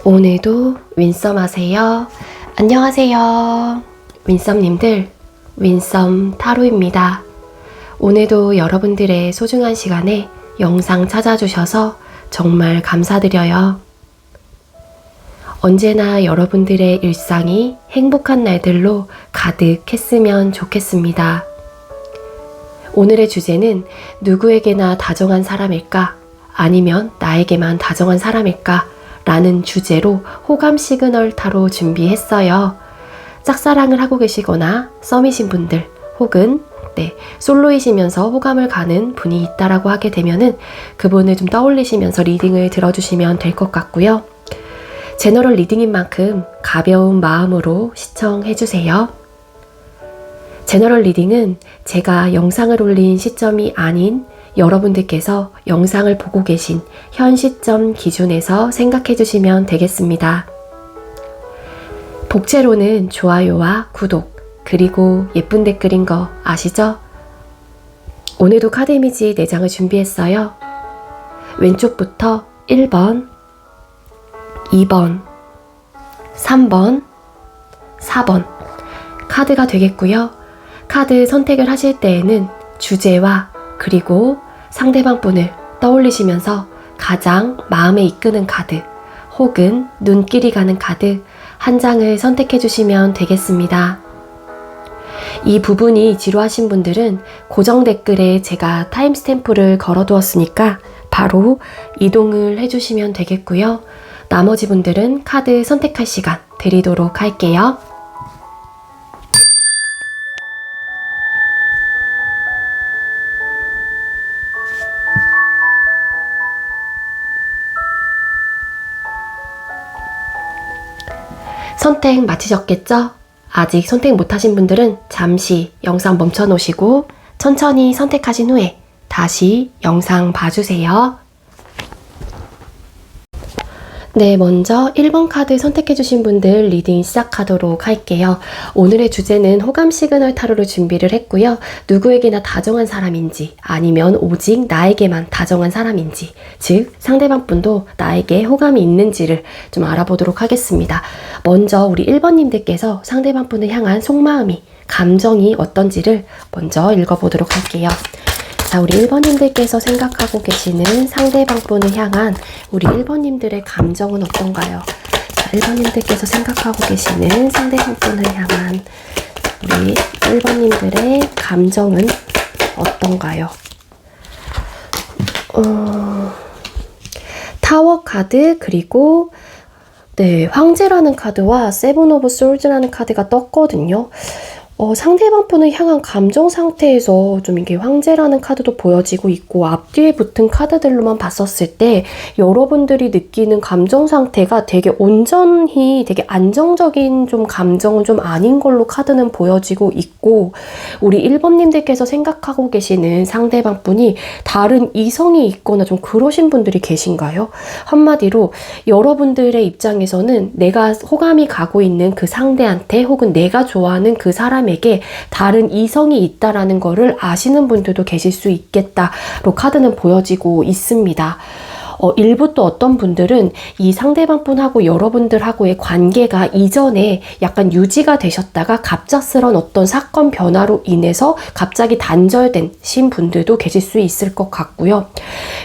오늘도 윈썸 하세요. 안녕하세요. 윈썸님들, 윈썸 타로입니다. 오늘도 여러분들의 소중한 시간에 영상 찾아주셔서 정말 감사드려요. 언제나 여러분들의 일상이 행복한 날들로 가득했으면 좋겠습니다. 오늘의 주제는 누구에게나 다정한 사람일까? 아니면 나에게만 다정한 사람일까? 라는 주제로 호감 시그널 타로 준비했어요. 짝사랑을 하고 계시거나 썸이신 분들 혹은 솔로이시면서 호감을 가는 분이 있다라고 하게 되면은 그분을 좀 떠올리시면서 리딩을 들어주시면 될 것 같고요. 제너럴 리딩인 만큼 가벼운 마음으로 시청해주세요. 제너럴 리딩은 제가 영상을 올린 시점이 아닌 여러분들께서 영상을 보고 계신 현 시점 기준에서 생각해 주시면 되겠습니다. 복채로는 좋아요와 구독 그리고 예쁜 댓글인 거 아시죠? 오늘도 카드 이미지 4장을 준비했어요. 왼쪽부터 1번, 2번, 3번, 4번 카드가 되겠고요. 카드 선택을 하실 때에는 주제와 그리고 상대방 분을 떠올리시면서 가장 마음에 이끄는 카드 혹은 눈길이 가는 카드 한 장을 선택해 주시면 되겠습니다. 이 부분이 지루하신 분들은 고정 댓글에 제가 타임스탬프를 걸어 두었으니까 바로 이동을 해주시면 되겠고요. 나머지 분들은 카드 선택할 시간 드리도록 할게요. 선택 마치셨겠죠? 아직 선택 못하신 분들은 잠시 영상 멈춰 놓으시고 천천히 선택하신 후에 다시 영상 봐주세요. 네, 먼저 1번 카드 선택해주신 분들 리딩 시작하도록 할게요. 오늘의 주제는 호감 시그널 타로를 준비를 했고요. 누구에게나 다정한 사람인지 아니면 오직 나에게만 다정한 사람인지, 즉 상대방 분도 나에게 호감이 있는지를 좀 알아보도록 하겠습니다. 먼저 우리 1번님들께서 상대방 분을 향한 속마음이, 감정이 어떤지를 먼저 읽어보도록 할게요. 자, 우리 1번님들께서 생각하고 계시는 상대방 분을 향한 우리 1번님들의 감정은 어떤가요? 자, 1번님들께서 생각하고 계시는 상대방 분을 향한 우리 1번님들의 감정은 어떤가요? 타워 카드 그리고 황제라는 카드와 세븐 오브 솔즈라는 카드가 떴거든요. 상대방 분을 향한 감정 상태에서 좀 이게 황제라는 카드도 보여지고 있고 앞뒤에 붙은 카드들로만 봤었을 때 여러분들이 느끼는 감정 상태가 되게 온전히 되게 안정적인 좀 감정은 좀 아닌 걸로 카드는 보여지고 있고, 우리 1번님들께서 생각하고 계시는 상대방 분이 다른 이성이 있거나 좀 그러신 분들이 계신가요? 한마디로 여러분들의 입장에서는 내가 호감이 가고 있는 그 상대한테 혹은 내가 좋아하는 그 사람에게 다른 이성이 있다라는 거를 아시는 분들도 계실 수 있겠다로 카드는 보여지고 있습니다. 일부 또 어떤 분들은 이 상대방 분하고 여러분들하고의 관계가 이전에 약간 유지가 되셨다가 갑작스런 어떤 사건 변화로 인해서 갑자기 단절된 신 분들도 계실 수 있을 것 같고요.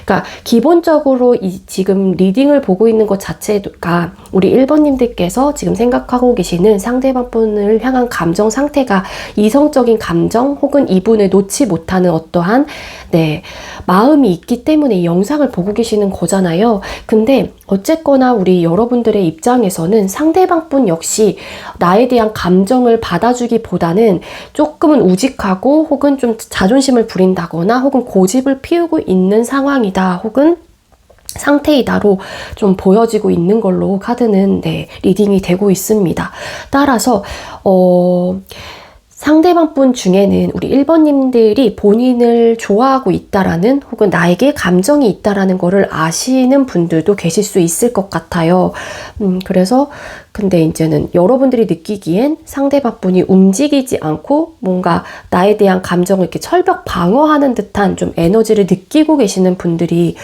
그러니까 기본적으로 지금 리딩을 보고 있는 것 자체가 우리 1번님들께서 지금 생각하고 계시는 상대방 분을 향한 감정 상태가 이성적인 감정 혹은 이분을 놓지 못하는 어떠한 마음이 있기 때문에 이 영상을 보고 계시는 거잖아요. 근데 어쨌거나 우리 여러분들의 입장에서는 상대방 분 역시 나에 대한 감정을 받아주기보다는 조금은 우직하고 혹은 좀 자존심을 부린다거나 혹은 고집을 피우고 있는 상황이다 혹은 상태이다로 좀 보여지고 있는 걸로 카드는 리딩이 되고 있습니다. 따라서 상대방 분 중에는 우리 1번님들이 본인을 좋아하고 있다라는 혹은 나에게 감정이 있다라는 거를 아시는 분들도 계실 수 있을 것 같아요. 그래서 근데 이제는 여러분들이 느끼기엔 상대방 분이 움직이지 않고 뭔가 나에 대한 감정을 이렇게 철벽 방어하는 듯한 좀 에너지를 느끼고 계시는 분들이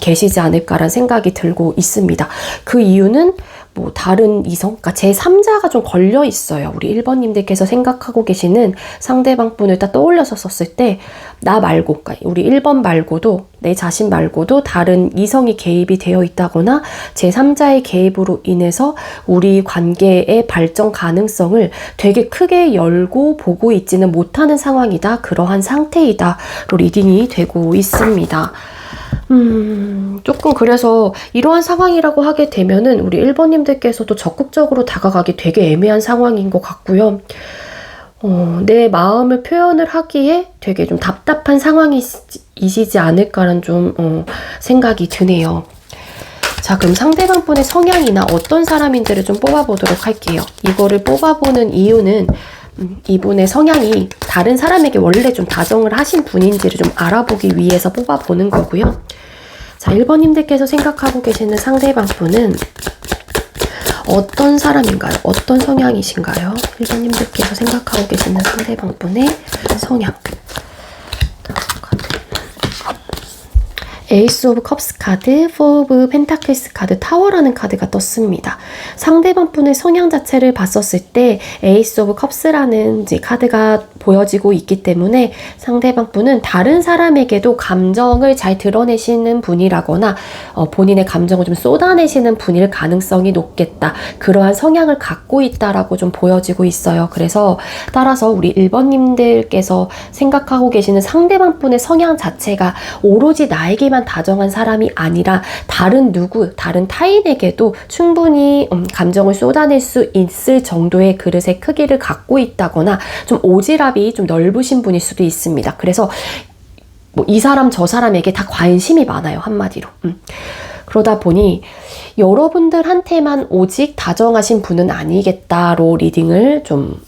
계시지 않을까라는 생각이 들고 있습니다. 그 이유는 뭐 다른 이성, 그러니까 제3자가 좀 걸려 있어요. 우리 1번님들께서 생각하고 계시는 상대방 분을 딱 떠올려서 썼을 때 나 말고, 그러니까 우리 1번 말고도 내 자신 말고도 다른 이성이 개입이 되어 있다거나 제3자의 개입으로 인해서 우리 관계의 발전 가능성을 되게 크게 열고 보고 있지는 못하는 상황이다. 그러한 상태이다. 로 리딩이 되고 있습니다. 조금 그래서 이러한 상황이라고 하게 되면은 우리 1번님들께서도 적극적으로 다가가기 되게 애매한 상황인 것 같고요. 내 마음을 표현을 하기에 되게 좀 답답한 상황이시지 않을까라는 좀 생각이 드네요. 자, 그럼 상대방 분의 성향이나 어떤 사람인지를 좀 뽑아보도록 할게요. 이거를 뽑아보는 이유는 이분의 성향이 다른 사람에게 원래 좀 다정을 하신 분인지를 좀 알아보기 위해서 뽑아보는 거고요. 자, 1번님들께서 생각하고 계시는 상대방 분은 어떤 사람인가요? 어떤 성향이신가요? 1번님들께서 생각하고 계시는 상대방 분의 성향. 에이스 오브 컵스 카드, 포 오브 펜타클스 카드, 타워라는 카드가 떴습니다. 상대방 분의 성향 자체를 봤었을 때 에이스 오브 컵스라는 이제 카드가 보여지고 있기 때문에 상대방 분은 다른 사람에게도 감정을 잘 드러내시는 분이라거나 본인의 감정을 좀 쏟아내시는 분일 가능성이 높겠다. 그러한 성향을 갖고 있다라고 좀 보여지고 있어요. 그래서 따라서 우리 1번님들께서 생각하고 계시는 상대방 분의 성향 자체가 오로지 나에게만 다정한 사람이 아니라 다른 타인에게도 충분히 감정을 쏟아낼 수 있을 정도의 그릇의 크기를 갖고 있다거나 좀 오지랖이 좀 넓으신 분일 수도 있습니다. 그래서 뭐 이 사람 저 사람에게 다 관심이 많아요. 한마디로. 그러다 보니 여러분들한테만 오직 다정하신 분은 아니겠다로 리딩을 좀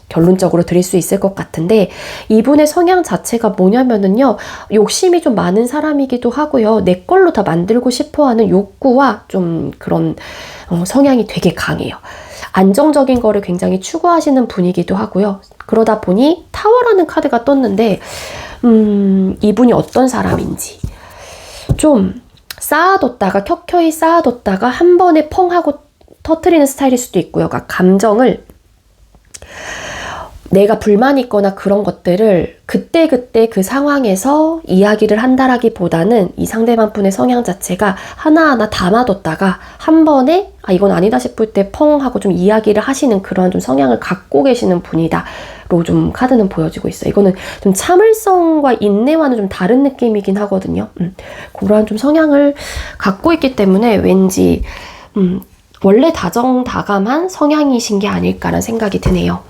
결론적으로 드릴 수 있을 것 같은데, 이분의 성향 자체가 뭐냐면은요, 욕심이 좀 많은 사람이기도 하고요, 내 걸로 다 만들고 싶어하는 욕구와 좀 그런 성향이 되게 강해요. 안정적인 거를 굉장히 추구하시는 분이기도 하고요. 그러다 보니 타워라는 카드가 떴는데 이분이 어떤 사람인지 좀 쌓아뒀다가 켜켜이 쌓아뒀다가 한 번에 펑 하고 터트리는 스타일일 수도 있고요. 그러니까 감정을 내가 불만이 있거나 그런 것들을 그때그때 그 상황에서 이야기를 한다라기보다는 이 상대방 분의 성향 자체가 하나하나 담아뒀다가 한 번에 이건 아니다 싶을 때 펑 하고 좀 이야기를 하시는 그런 좀 성향을 갖고 계시는 분이다 로 좀 카드는 보여지고 있어요. 이거는 좀 참을성과 인내와는 좀 다른 느낌이긴 하거든요. 그러한 좀 성향을 갖고 있기 때문에 왠지 원래 다정다감한 성향이신 게 아닐까라는 생각이 드네요.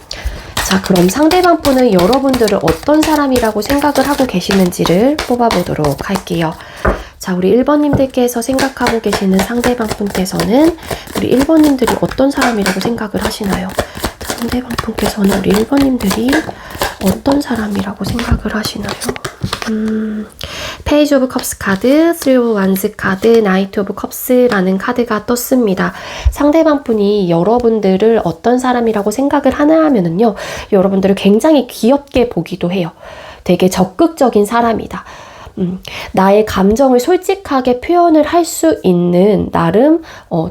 자, 그럼 상대방 분은 여러분들을 어떤 사람이라고 생각을 하고 계시는지를 뽑아보도록 할게요. 자, 우리 1번님들께서 생각하고 계시는 상대방 분께서는 우리 1번님들이 어떤 사람이라고 생각을 하시나요? 자, 상대방 분께서는 우리 1번님들이 어떤 사람이라고 생각을 하시나요? 페이지 오브 컵스 카드, 3 오브 완즈 카드, 나이트 오브 컵스라는 카드가 떴습니다. 상대방 분이 여러분들을 어떤 사람이라고 생각을 하나 하면은요, 여러분들을 굉장히 귀엽게 보기도 해요. 되게 적극적인 사람이다. 나의 감정을 솔직하게 표현을 할 수 있는 나름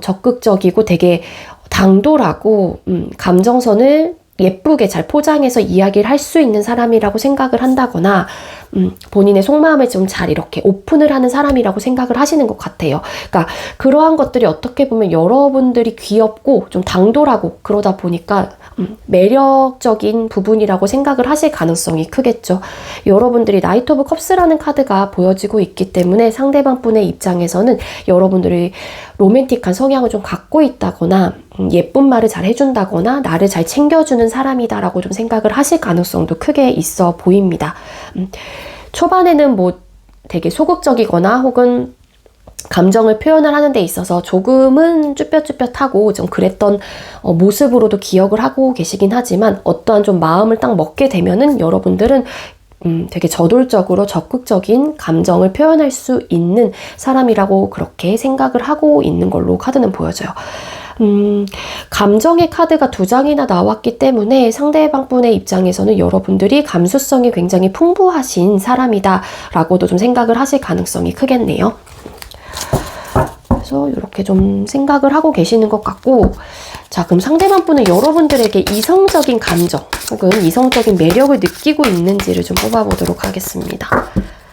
적극적이고 되게 당돌하고 감정선을 예쁘게 잘 포장해서 이야기를 할 수 있는 사람이라고 생각을 한다거나 본인의 속마음을 좀 잘 이렇게 오픈을 하는 사람이라고 생각을 하시는 것 같아요. 그러니까 그러한 것들이 어떻게 보면 여러분들이 귀엽고 좀 당돌하고 그러다 보니까 매력적인 부분이라고 생각을 하실 가능성이 크겠죠. 여러분들이 나이트 오브 컵스라는 카드가 보여지고 있기 때문에 상대방 분의 입장에서는 여러분들이 로맨틱한 성향을 좀 갖고 있다거나 예쁜 말을 잘 해준다거나 나를 잘 챙겨주는 사람이다라고 좀 생각을 하실 가능성도 크게 있어 보입니다. 초반에는 뭐 되게 소극적이거나 혹은 감정을 표현을 하는 데 있어서 조금은 쭈뼛쭈뼛하고 좀 그랬던 모습으로도 기억을 하고 계시긴 하지만 어떠한 좀 마음을 딱 먹게 되면은 여러분들은 되게 저돌적으로 적극적인 감정을 표현할 수 있는 사람이라고 그렇게 생각을 하고 있는 걸로 카드는 보여져요. 감정의 카드가 2장이나 나왔기 때문에 상대방 분의 입장에서는 여러분들이 감수성이 굉장히 풍부하신 사람이다 라고도 좀 생각을 하실 가능성이 크겠네요. 그래서 이렇게 좀 생각을 하고 계시는 것 같고, 자, 그럼 상대방 분은 여러분들에게 이성적인 감정 혹은 이성적인 매력을 느끼고 있는지를 좀 뽑아보도록 하겠습니다.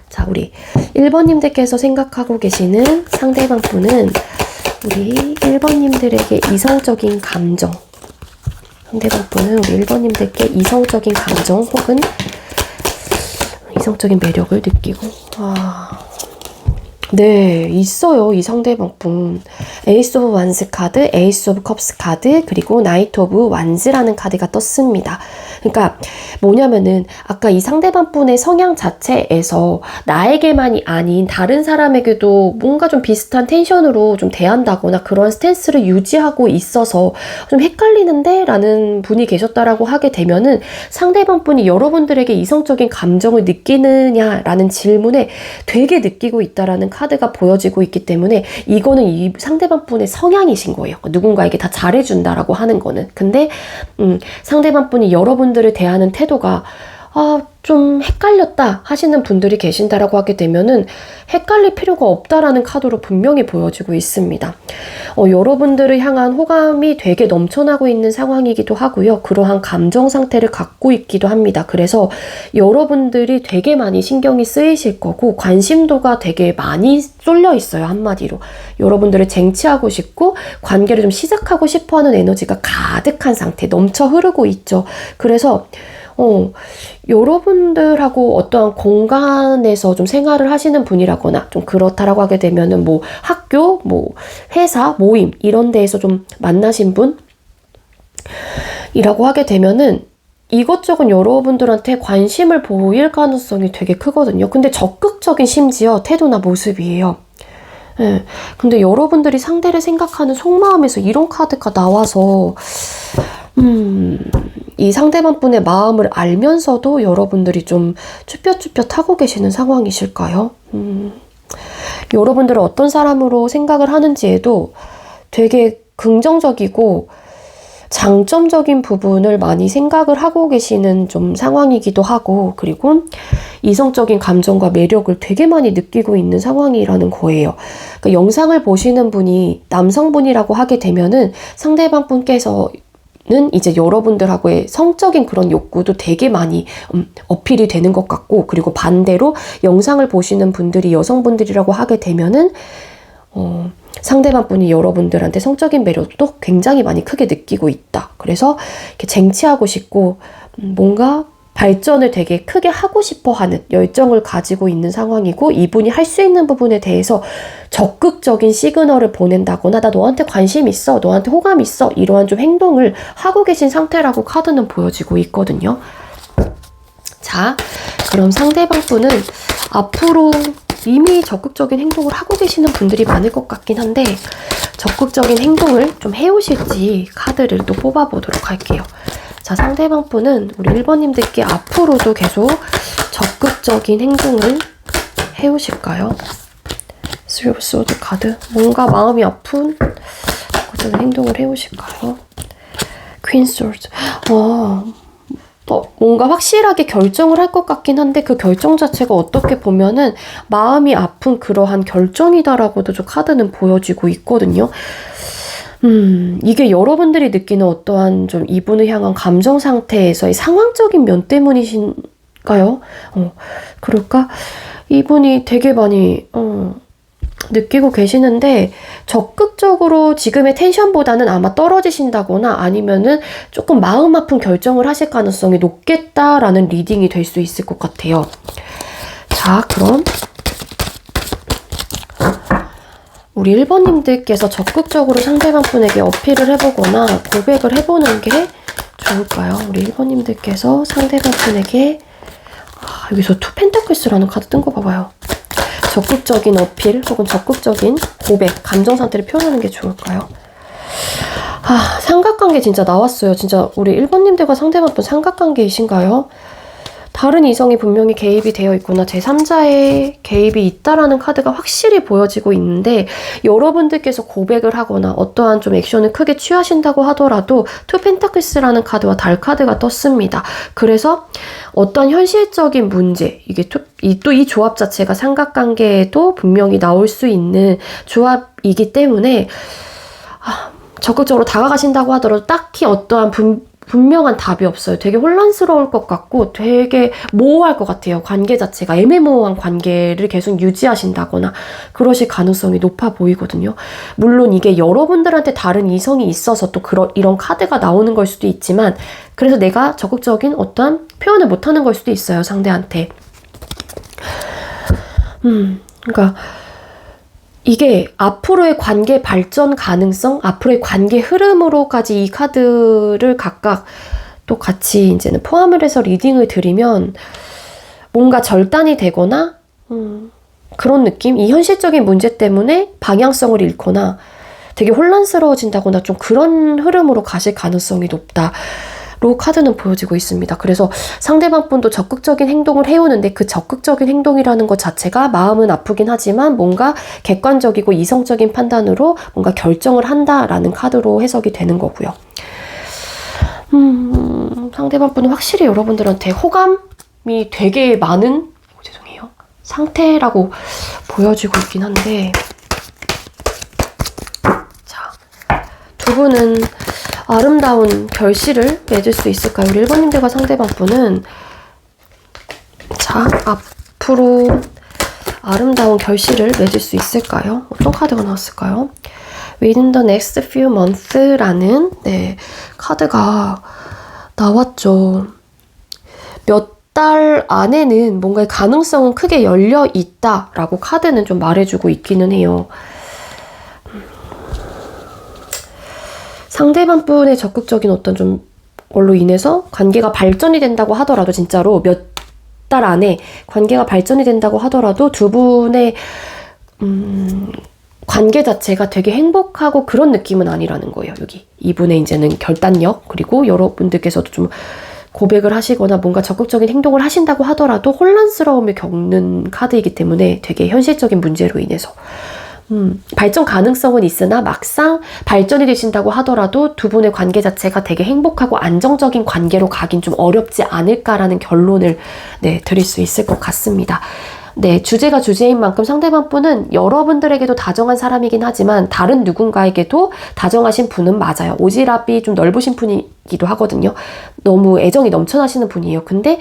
자, 우리 1번님들께서 생각하고 계시는 상대방 분은 우리 1번님들에게 이성적인 감정, 상대방 분은 우리 1번님들께 이성적인 감정 혹은 이성적인 매력을 느끼고, 네, 있어요. 이 상대방 분. 에이스 오브 완스 카드, 에이스 오브 컵스 카드, 그리고 나이트 오브 완즈라는 카드가 떴습니다. 그러니까 뭐냐면은 아까 이 상대방 분의 성향 자체에서 나에게만이 아닌 다른 사람에게도 뭔가 좀 비슷한 텐션으로 좀 대한다거나 그런 스탠스를 유지하고 있어서 좀 헷갈리는데? 라는 분이 계셨다라고 하게 되면은 상대방 분이 여러분들에게 이성적인 감정을 느끼느냐라는 질문에 되게 느끼고 있다라는 카드가 보여지고 있기 때문에 이거는 이 상대방 분의 성향이신 거예요. 누군가에게 다 잘해준다라고 하는 거는. 근데 상대방 분이 여러분들을 대하는 태도가 좀 헷갈렸다 하시는 분들이 계신다라고 하게 되면은 헷갈릴 필요가 없다라는 카드로 분명히 보여지고 있습니다. 여러분들을 향한 호감이 되게 넘쳐나고 있는 상황이기도 하고요. 그러한 감정 상태를 갖고 있기도 합니다. 그래서 여러분들이 되게 많이 신경이 쓰이실 거고 관심도가 되게 많이 쏠려 있어요. 한마디로. 여러분들을 쟁취하고 싶고 관계를 좀 시작하고 싶어하는 에너지가 가득한 상태, 넘쳐 흐르고 있죠. 그래서 여러분들하고 어떠한 공간에서 좀 생활을 하시는 분이라거나 좀 그렇다라고 하게 되면은 뭐 학교, 뭐 회사, 모임 이런 데에서 좀 만나신 분이라고 하게 되면은 이것저것 여러분들한테 관심을 보일 가능성이 되게 크거든요. 근데 적극적인 심지어 태도나 모습이에요. 네. 근데 여러분들이 상대를 생각하는 속마음에서 이런 카드가 나와서 이 상대방 분의 마음을 알면서도 여러분들이 좀 쭈뼛쭈뼛하고 계시는 상황이실까요? 여러분들은 어떤 사람으로 생각을 하는지에도 되게 긍정적이고 장점적인 부분을 많이 생각을 하고 계시는 좀 상황이기도 하고, 그리고 이성적인 감정과 매력을 되게 많이 느끼고 있는 상황이라는 거예요. 그러니까 영상을 보시는 분이 남성분이라고 하게 되면은 상대방 분께서 는 이제 여러분들하고의 성적인 그런 욕구도 되게 많이 어필이 되는 것 같고, 그리고 반대로 영상을 보시는 분들이 여성분들이라고 하게 되면은 상대방 분이 여러분들한테 성적인 매력도 굉장히 많이 크게 느끼고 있다. 그래서 이렇게 쟁취하고 싶고 뭔가 발전을 되게 크게 하고 싶어 하는 열정을 가지고 있는 상황이고, 이분이 할 수 있는 부분에 대해서 적극적인 시그널을 보낸다거나 나 너한테 관심 있어, 너한테 호감 있어, 이러한 좀 행동을 하고 계신 상태라고 카드는 보여지고 있거든요. 자, 그럼 상대방 분은 앞으로 이미 적극적인 행동을 하고 계시는 분들이 많을 것 같긴 한데 적극적인 행동을 좀 해오실지 카드를 또 뽑아보도록 할게요. 자, 상대방 분은 우리 1번님들께 앞으로도 계속 적극적인 행동을 해오실까요? Three of Swords 카드. 뭔가 마음이 아픈 적극적인 행동을 해오실까요? Queen Swords. 뭔가 확실하게 결정을 할 것 같긴 한데 그 결정 자체가 어떻게 보면은 마음이 아픈 그러한 결정이다라고도 좀 카드는 보여지고 있거든요. 이게 여러분들이 느끼는 어떠한 좀 이분을 향한 감정 상태에서의 상황적인 면 때문이신가요? 그럴까? 이분이 되게 많이 느끼고 계시는데 적극적으로 지금의 텐션보다는 아마 떨어지신다거나 아니면은 조금 마음 아픈 결정을 하실 가능성이 높겠다라는 리딩이 될 수 있을 것 같아요. 자, 그럼 우리 1번님들께서 적극적으로 상대방 분에게 어필을 해보거나 고백을 해보는 게 좋을까요? 우리 1번님들께서 상대방 분에게 여기서 투 펜타클스라는 카드 뜬 거 봐봐요. 적극적인 어필 혹은 적극적인 고백, 감정 상태를 표현하는 게 좋을까요? 삼각관계 진짜 나왔어요. 진짜 우리 1번님들과 상대방분 삼각관계이신가요? 다른 이성이 분명히 개입이 되어 있구나. 제3자의 개입이 있다라는 카드가 확실히 보여지고 있는데 여러분들께서 고백을 하거나 어떠한 좀 액션을 크게 취하신다고 하더라도 투 펜타클스라는 카드와 달 카드가 떴습니다. 그래서 어떤 현실적인 문제, 이게 또 이 조합 자체가 삼각관계에도 분명히 나올 수 있는 조합이기 때문에 적극적으로 다가가신다고 하더라도 딱히 어떠한 분명한 답이 없어요. 되게 혼란스러울 것 같고 되게 모호할 것 같아요. 관계 자체가 애매모호한 관계를 계속 유지하신다거나 그러실 가능성이 높아 보이거든요. 물론 이게 여러분들한테 다른 이성이 있어서 또 이런 카드가 나오는 걸 수도 있지만 그래서 내가 적극적인 어떤 표현을 못하는 걸 수도 있어요. 상대한테. 그러니까 이게 앞으로의 관계 발전 가능성, 앞으로의 관계 흐름으로까지 이 카드를 각각 또 같이 이제는 포함을 해서 리딩을 드리면 뭔가 절단이 되거나 그런 느낌? 이 현실적인 문제 때문에 방향성을 잃거나 되게 혼란스러워진다거나 좀 그런 흐름으로 가실 가능성이 높다. 로 카드는 보여지고 있습니다. 그래서 상대방 분도 적극적인 행동을 해오는데 그 적극적인 행동이라는 것 자체가 마음은 아프긴 하지만 뭔가 객관적이고 이성적인 판단으로 뭔가 결정을 한다라는 카드로 해석이 되는 거고요. 상대방 분은 확실히 여러분들한테 호감이 되게 많은 죄송해요. 상태라고 보여지고 있긴 한데 자, 두 분은 아름다운 결실을 맺을 수 있을까요? 우리 1번님들과 상대방 분은 자, 앞으로 아름다운 결실을 맺을 수 있을까요? 어떤 카드가 나왔을까요? Within the next few months라는 카드가 나왔죠. 몇 달 안에는 뭔가의 가능성은 크게 열려 있다라고 카드는 좀 말해주고 있기는 해요. 상대방 분의 적극적인 어떤 좀 걸로 인해서 관계가 발전이 된다고 하더라도 진짜로 몇 달 안에 관계가 발전이 된다고 하더라도 두 분의 관계 자체가 되게 행복하고 그런 느낌은 아니라는 거예요. 여기 이분의 이제는 결단력 그리고 여러분들께서도 좀 고백을 하시거나 뭔가 적극적인 행동을 하신다고 하더라도 혼란스러움을 겪는 카드이기 때문에 되게 현실적인 문제로 인해서 발전 가능성은 있으나 막상 발전이 되신다고 하더라도 두 분의 관계 자체가 되게 행복하고 안정적인 관계로 가긴 좀 어렵지 않을까라는 결론을 드릴 수 있을 것 같습니다. 주제가 주제인 만큼 상대방 분은 여러분들에게도 다정한 사람이긴 하지만 다른 누군가에게도 다정하신 분은 맞아요. 오지랖이 좀 넓으신 분이기도 하거든요. 너무 애정이 넘쳐나시는 분이에요. 근데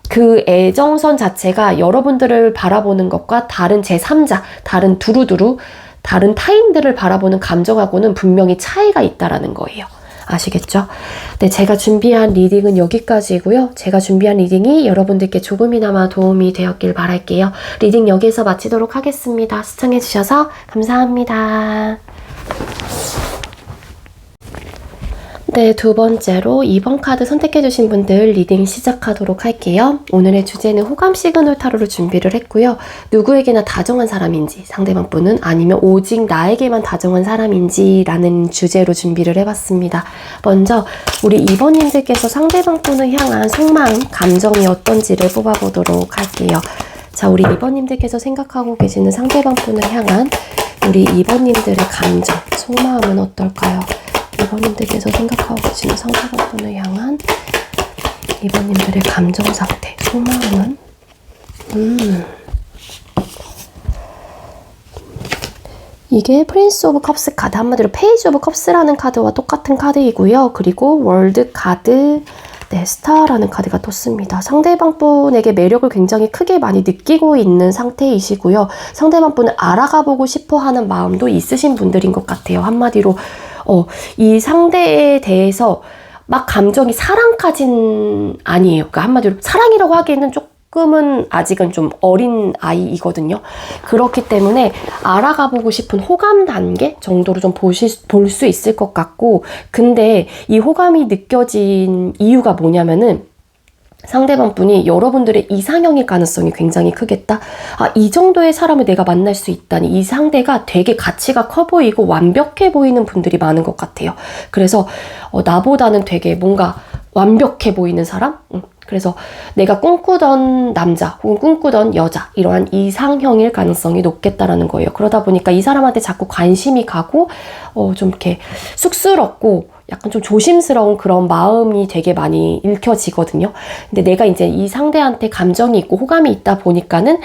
그 애정선 자체가 여러분들을 바라보는 것과 다른 제3자, 다른 두루두루, 다른 타인들을 바라보는 감정하고는 분명히 차이가 있다라는 거예요. 아시겠죠? 제가 준비한 리딩은 여기까지고요. 제가 준비한 리딩이 여러분들께 조금이나마 도움이 되었길 바랄게요. 리딩 여기서 마치도록 하겠습니다. 시청해주셔서 감사합니다. 두 번째로 2번 카드 선택해주신 분들 리딩 시작하도록 할게요. 오늘의 주제는 호감 시그널 타로를 준비를 했고요. 누구에게나 다정한 사람인지 상대방 분은 아니면 오직 나에게만 다정한 사람인지 라는 주제로 준비를 해봤습니다. 먼저 우리 2번님들께서 상대방 분을 향한 속마음, 감정이 어떤지를 뽑아보도록 할게요. 자, 우리 2번님들께서 생각하고 계시는 상대방 분을 향한 우리 2번님들의 감정, 속마음은 어떨까요? 2번님들께서 생각하고 계시는 상대방 분을 향한 2번님들의 감정 상태, 속마음은? 이게 프린스 오브 컵스 카드, 한마디로 페이지 오브 컵스라는 카드와 똑같은 카드이고요. 그리고 월드 카드, 스타라는 카드가 떴습니다. 상대방 분에게 매력을 굉장히 크게 많이 느끼고 있는 상태이시고요. 상대방 분을 알아가보고 싶어하는 마음도 있으신 분들인 것 같아요. 한마디로 이 상대에 대해서 막 감정이 사랑까진 아니에요. 그러니까 한마디로 사랑이라고 하기에는 조금은 아직은 좀 어린 아이이거든요. 그렇기 때문에 알아가보고 싶은 호감 단계 정도로 좀 볼 수 있을 것 같고, 근데 이 호감이 느껴진 이유가 뭐냐면은 상대방 분이 여러분들의 이상형일 가능성이 굉장히 크겠다. 아, 이 정도의 사람을 내가 만날 수 있다니. 이 상대가 되게 가치가 커 보이고 완벽해 보이는 분들이 많은 것 같아요. 그래서 나보다는 되게 뭔가 완벽해 보이는 사람? 그래서 내가 꿈꾸던 남자 혹은 꿈꾸던 여자, 이러한 이상형일 가능성이 높겠다라는 거예요. 그러다 보니까 이 사람한테 자꾸 관심이 가고 좀 이렇게 쑥스럽고 약간 좀 조심스러운 그런 마음이 되게 많이 읽혀지거든요. 근데 내가 이제 이 상대한테 감정이 있고 호감이 있다 보니까는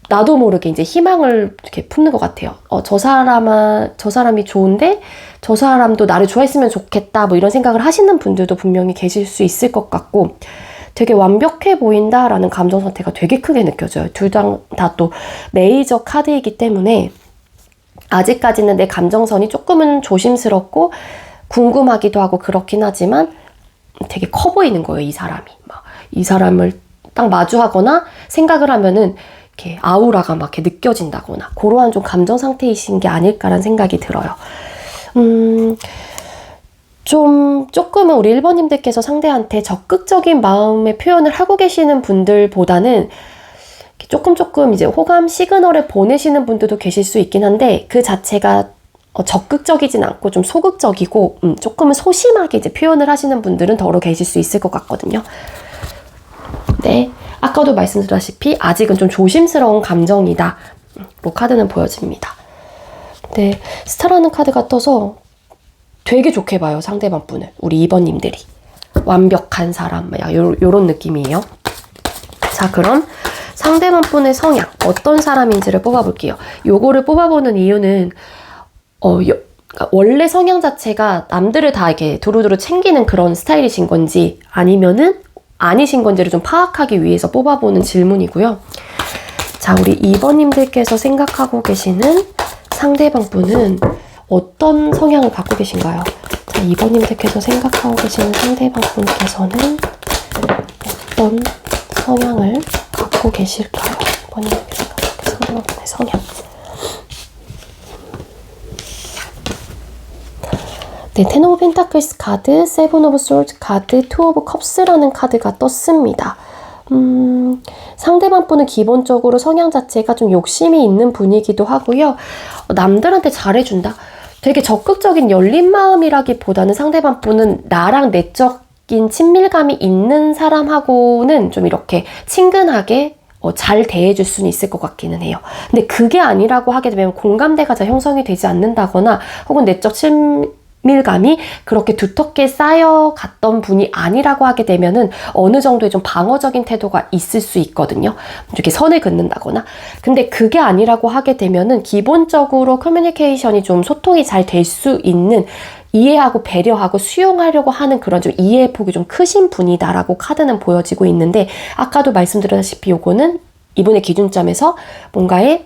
나도 모르게 이제 희망을 이렇게 품는 것 같아요. 저 사람이 좋은데 저 사람도 나를 좋아했으면 좋겠다, 뭐 이런 생각을 하시는 분들도 분명히 계실 수 있을 것 같고, 되게 완벽해 보인다라는 감정 상태가 되게 크게 느껴져요. 둘 다 또 메이저 카드이기 때문에 아직까지는 내 감정선이 조금은 조심스럽고 궁금하기도 하고 그렇긴 하지만 되게 커 보이는 거예요, 이 사람이. 막 이 사람을 딱 마주하거나 생각을 하면은 이렇게 아우라가 막 이렇게 느껴진다거나 그러한 좀 감정 상태이신 게 아닐까라는 생각이 들어요. 조금은 우리 1번님들께서 상대한테 적극적인 마음의 표현을 하고 계시는 분들보다는 조금 이제 호감 시그널을 보내시는 분들도 계실 수 있긴 한데, 그 자체가 적극적이진 않고 좀 소극적이고 조금은 소심하게 이제 표현을 하시는 분들은 더러 계실 수 있을 것 같거든요. 네, 아까도 말씀드렸다시피 아직은 좀 조심스러운 감정이다, 로 카드는 보여집니다. 네, 스타라는 카드가 떠서 되게 좋게 봐요, 상대방 분을. 우리 2번님들이 완벽한 사람, 요런 느낌이에요. 자, 그럼 상대방 분의 성향, 어떤 사람인지를 뽑아볼게요. 요거를 뽑아보는 이유는 그러니까 원래 성향 자체가 남들을 다 이렇게 두루두루 챙기는 그런 스타일이신 건지 아니면은 아니신 건지를 좀 파악하기 위해서 뽑아보는 질문이고요. 자, 우리 2번님들께서 생각하고 계시는 상대방 분은 어떤 성향을 갖고 계신가요? 자, 2번님들께서 생각하고 계시는 상대방 분께서는 어떤 성향을 갖고 계실까요? 2번님들께서 생각하고 계신 상대방 분의 성향. 네, 텐 오브 펜타클스 카드, 세븐 오브 솔드 카드, 투 오브 컵스라는 카드가 떴습니다. 상대방 분은 기본적으로 성향 자체가 좀 욕심이 있는 분이기도 하고요. 남들한테 잘해준다. 되게 적극적인 열린 마음이라기보다는 상대방 분은 나랑 내적인 친밀감이 있는 사람하고는 좀 이렇게 친근하게 잘 대해줄 수는 있을 것 같기는 해요. 근데 그게 아니라고 하게 되면 공감대가 잘 형성이 되지 않는다거나 혹은 내적 친밀감이 그렇게 두텁게 쌓여갔던 분이 아니라고 하게 되면은 어느 정도의 좀 방어적인 태도가 있을 수 있거든요. 이렇게 선을 긋는다거나. 근데 그게 아니라고 하게 되면은 기본적으로 커뮤니케이션이 좀 소통이 잘 될 수 있는, 이해하고 배려하고 수용하려고 하는 그런 좀 이해의 폭이 좀 크신 분이다라고 카드는 보여지고 있는데, 아까도 말씀드렸다시피 요거는 이분의 기준점에서 뭔가의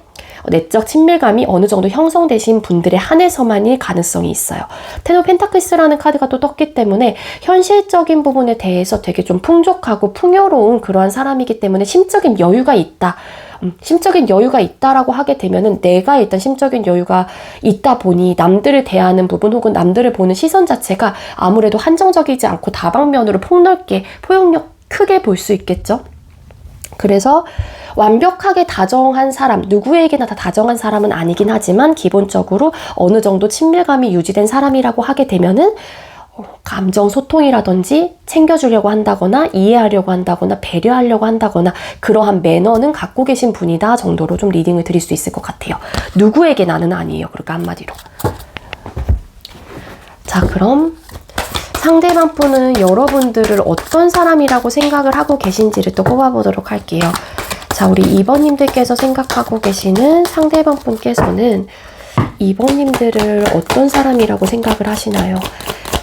내적 친밀감이 어느 정도 형성되신 분들에 한해서만일 가능성이 있어요. 텐 오브 펜타클스라는 카드가 또 떴기 때문에 현실적인 부분에 대해서 되게 좀 풍족하고 풍요로운 그러한 사람이기 때문에 심적인 여유가 있다. 심적인 여유가 있다라고 하게 되면은 내가 일단 심적인 여유가 있다 보니 남들을 대하는 부분 혹은 남들을 보는 시선 자체가 아무래도 한정적이지 않고 다방면으로 폭넓게 포용력 크게 볼 수 있겠죠. 그래서 완벽하게 다정한 사람, 누구에게나 다 다정한 사람은 아니긴 하지만 기본적으로 어느 정도 친밀감이 유지된 사람이라고 하게 되면은 감정 소통이라든지 챙겨주려고 한다거나 이해하려고 한다거나 배려하려고 한다거나 그러한 매너는 갖고 계신 분이다 정도로 좀 리딩을 드릴 수 있을 것 같아요. 누구에게나는 아니에요. 그러니까 한마디로. 자, 그럼 상대방 분은 여러분들을 어떤 사람이라고 생각을 하고 계신지를 또 뽑아보도록 할게요. 자, 우리 2번님들께서 생각하고 계시는 상대방 분께서는 2번님들을 어떤 사람이라고 생각을 하시나요?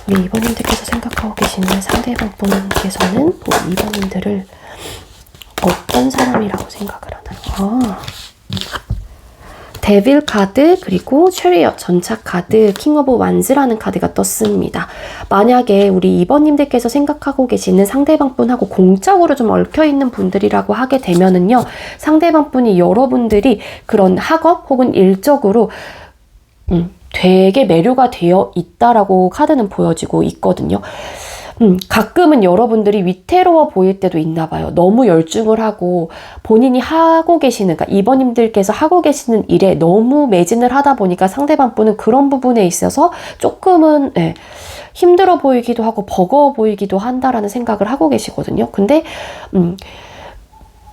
우리 2번님들께서 생각하고 계시는 상대방 분께서는 우리 2번님들을 어떤 사람이라고 생각을 하나요? 데빌 카드, 그리고 체리엇 전차 카드, 킹 오브 완즈라는 카드가 떴습니다. 만약에 우리 2번님들께서 생각하고 계시는 상대방 분하고 공적으로 좀 얽혀있는 분들이라고 하게 되면은요, 상대방 분이 여러분들이 그런 학업 혹은 일적으로 되게 매료가 되어 있다라고 카드는 보여지고 있거든요. 가끔은 여러분들이 위태로워 보일 때도 있나 봐요. 너무 열중을 하고 본인이 하고 계시는, 그러니까 이번님들께서 하고 계시는 일에 너무 매진을 하다 보니까 상대방 분은 그런 부분에 있어서 조금은 힘들어 보이기도 하고 버거워 보이기도 한다라는 생각을 하고 계시거든요. 근데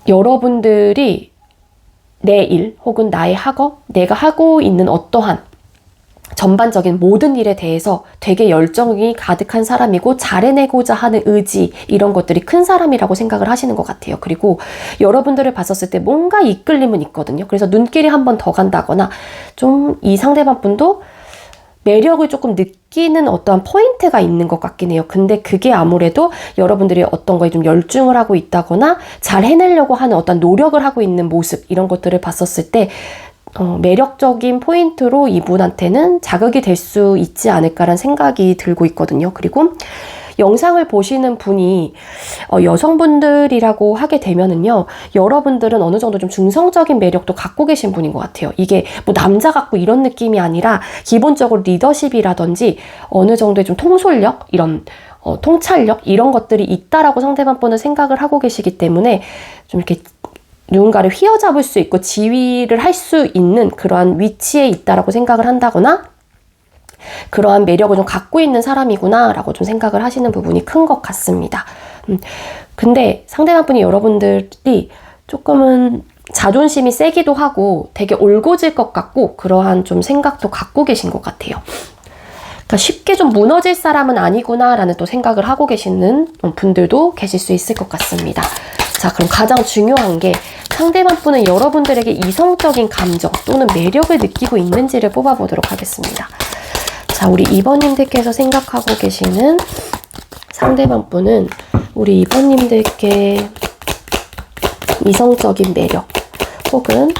여러분들이 내 일 혹은 나의 학업, 내가 하고 있는 어떠한 전반적인 모든 일에 대해서 되게 열정이 가득한 사람이고 잘해내고자 하는 의지, 이런 것들이 큰 사람이라고 생각을 하시는 것 같아요. 그리고 여러분들을 봤었을 때 뭔가 이끌림은 있거든요. 그래서 눈길이 한 번 더 간다거나 좀 이 상대방 분도 매력을 조금 느끼는 어떠한 포인트가 있는 것 같긴 해요. 근데 그게 아무래도 여러분들이 어떤 거에 좀 열중을 하고 있다거나 잘 해내려고 하는 어떤 노력을 하고 있는 모습, 이런 것들을 봤었을 때 매력적인 포인트로 이분한테는 자극이 될 수 있지 않을까라는 생각이 들고 있거든요. 그리고 영상을 보시는 분이 여성분들이라고 하게 되면은요, 여러분들은 어느 정도 좀 중성적인 매력도 갖고 계신 분인 것 같아요. 이게 뭐 남자 같고 이런 느낌이 아니라 기본적으로 리더십이라든지 어느 정도의 좀 통솔력, 이런 통찰력, 이런 것들이 있다라고 상대방 분은 생각을 하고 계시기 때문에 좀 이렇게 누군가를 휘어잡을 수 있고 지휘를 할 수 있는 그러한 위치에 있다라고 생각을 한다거나 그러한 매력을 좀 갖고 있는 사람이구나 라고 좀 생각을 하시는 부분이 큰 것 같습니다. 근데 상대방 분이 여러분들이 조금은 자존심이 세기도 하고 되게 올고질 것 같고 그러한 좀 생각도 갖고 계신 것 같아요. 그러니까 쉽게 좀 무너질 사람은 아니구나 라는 또 생각을 하고 계시는 분들도 계실 수 있을 것 같습니다. 자, 그럼 가장 중요한 게 상대방 분은 여러분들에게 이성적인 감정 또는 매력을 느끼고 있는지를 뽑아보도록 하겠습니다. 자, 우리 2번님들께서 생각하고 계시는 상대방 분은 우리 2번님들께 이성적인 매력 혹은